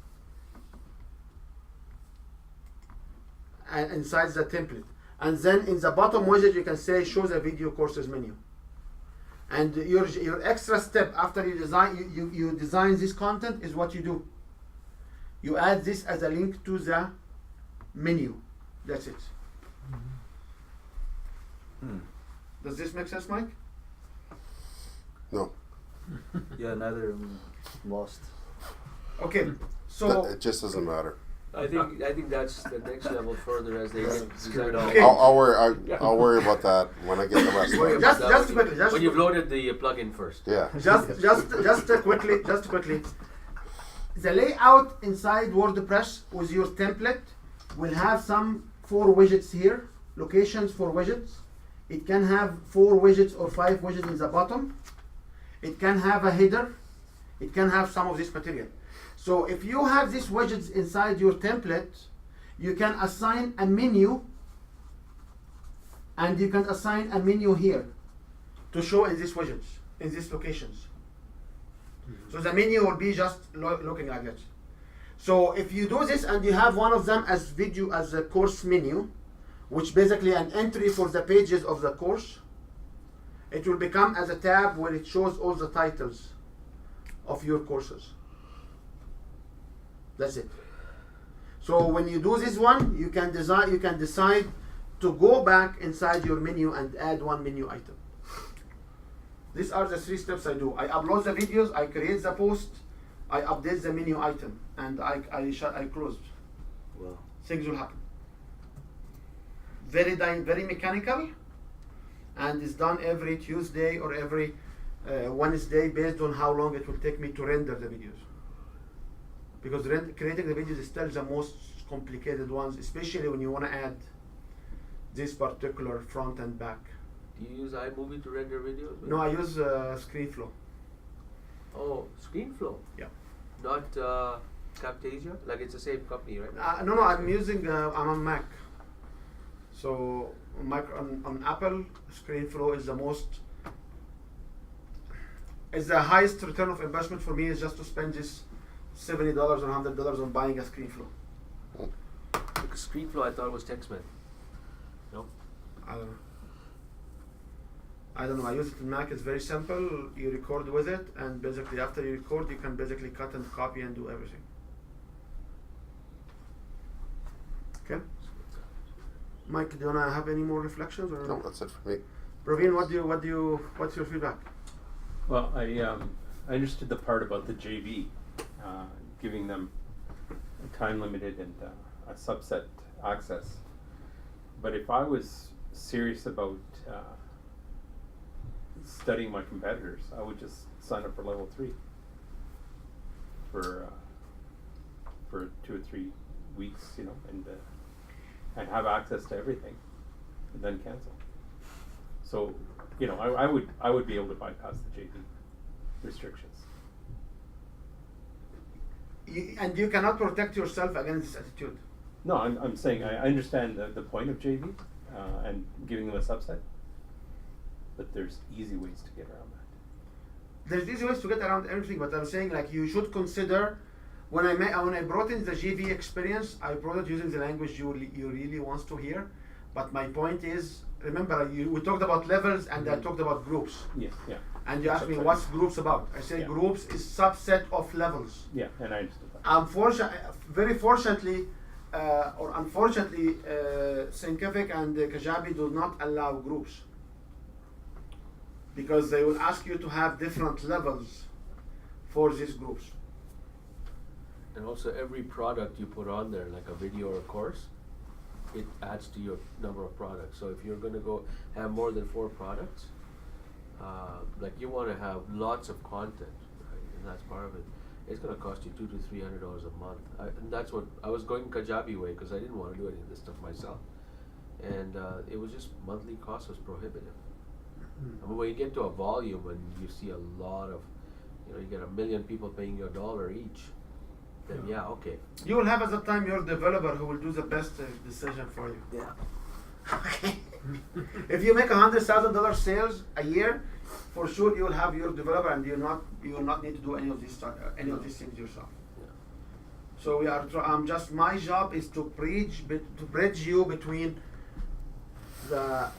And inside the template. And then in the bottom widget, you can say, show the video courses menu. And your extra step after you design this content is what you do. You add this as a link to the menu. That's it. Does this make sense, Mike? No, Yeah, neither I'm lost. Okay, so it just doesn't matter. I think that's the next level further as they get designed out. Okay. I'll worry about that when I get the rest of it. just quickly, When you've loaded the plugin first. Yeah. just quickly. The layout inside WordPress with your template will have some 4 widgets here, locations for widgets. It can have 4 widgets or 5 widgets in the bottom. It can have a header. It can have some of this material. So if you have these widgets inside your template, you can assign a menu, and you can assign a menu here to show in these widgets, in these locations. So the menu will be just looking like that. So if you do this and you have one of them as video, as a course menu, which basically an entry for the pages of the course, it will become as a tab where it shows all the titles of your courses. That's it. So when you do this one, you can decide to go back inside your menu and add one menu item. These are the 3 steps I do. I upload the videos, I create the post, I update the menu item, and I close. Well, Things will happen. Very mechanical, and it's done every Tuesday or every Wednesday based on how long it will take me to render the videos. Because creating the videos is still the most complicated ones, especially when you want to add this particular front and back. do you use iMovie to render videos? No, I use ScreenFlow. Oh, ScreenFlow. Yeah. Not Camtasia? Like it's the same company, right? No, I'm using, I'm on Mac. So on Apple, ScreenFlow is the highest return of investment for me is just to spend this $70 or $100 on buying a ScreenFlow. Because ScreenFlow I thought was TextMan. No? I don't know. I use it in Mac. It's very simple. You record with it, and basically after you record, you can basically cut and copy and do everything. Okay. Mike, do you wanna have any more reflections or No, that's it for me. Praveen, what's your feedback? Well, I understood the part about the JV. giving them time limited and a subset access. But if I was serious about studying my competitors, I would just sign up for level 3 for 2 or 3 weeks, you know, and have access to everything, and then cancel. So, you know, I would be able to bypass the JV restrictions. And you cannot protect yourself against this attitude. No, I'm saying I understand the point of JV and giving them a subset, but there's easy ways to get around that. There's easy ways to get around everything, but I'm saying like you should consider when I brought in the JV experience, I brought it using the language you really wants to hear. But my point is, remember we talked about levels and I talked about groups. Yeah, yeah. And you asked me what's groups about. I said Yeah. groups is subset of levels. Yeah, and I understood that. Very fortunately, or unfortunately, Thinkific and Kajabi do not allow groups because they will ask you to have different levels for these groups. And also every product you put on there, like a video or a course, it adds to your number of products. So if you're going to go have more than 4 products, like you want to have lots of content, right? And that's part of it. It's going to cost you $200 to $300 a month. And that's what I was going Kajabi way because I didn't want to do any of this stuff myself. And it was just monthly cost was prohibitive. I mean, when you get to a volume and you see a lot of, you know, you get 1 million people paying you $1 each, then yeah, okay. You will have at the time your developer who will do the best decision for you. Yeah. Okay. If you make $100,000 sales a year, for sure you will have your developer, and you will not need to do any of these things yourself. Yeah. So we are. Just my job is to bridge you between the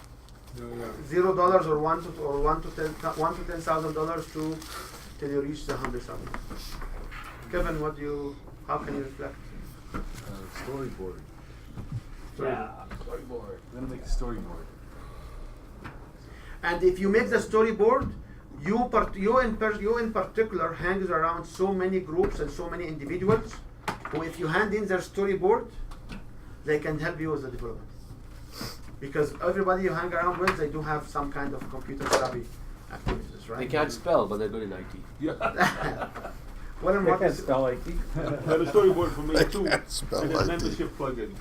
$0 or $1 to $10,000 till you reach the 100,000. Kevin, how can you reflect? Storyboard. Yeah. Storyboard. I'm gonna make a storyboard. And if you make the storyboard, you in particular hangs around so many groups and so many individuals who, if you hand in their storyboard, they can help you with the development. Because everybody you hang around with, they do have some kind of computer savvy activities, right? They can't spell, but they're good in IT. Yeah. Well, and They what can't is, spell IT. Got a storyboard for me too. spell And a IT. membership plugin.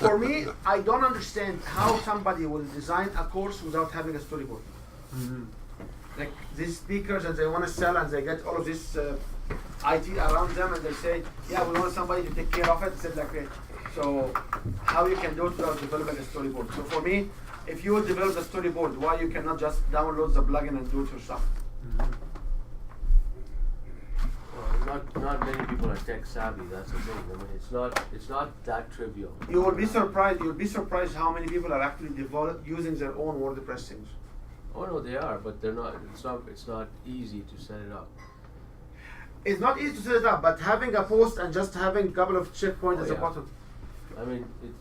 for me, I don't understand how somebody will design a course without having a storyboard. Like these speakers, and they want to sell, and they get all of this IT around them, and they say, "Yeah, we want somebody to take care of it." Said like, "Great." So, how you can do it without developing a storyboard? So for me, if you will develop the storyboard, why you cannot just download the plugin and do it yourself? Well, not many people are tech savvy. That's the thing. I mean, it's not that trivial. You will be surprised. You'll be surprised how many people are actually using their own WordPress things. Oh no, they are, but they're not. It's not easy to set it up. It's not easy to set it up, but having a post and just having a couple of checkpoints Oh, at the yeah. bottom. I mean, you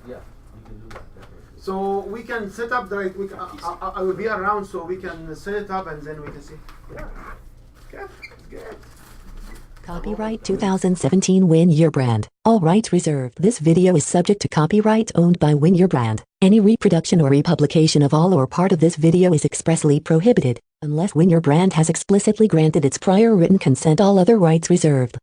can do that definitely. So we can set up I will be around, so we can set it up and then we can see. Yeah. Okay, good. Copyright 2017 Win Your Brand. All rights reserved. This video is subject to copyright owned by Win Your Brand. Any reproduction or republication of all or part of this video is expressly prohibited, unless Win Your Brand has explicitly granted its prior written consent. All other rights reserved.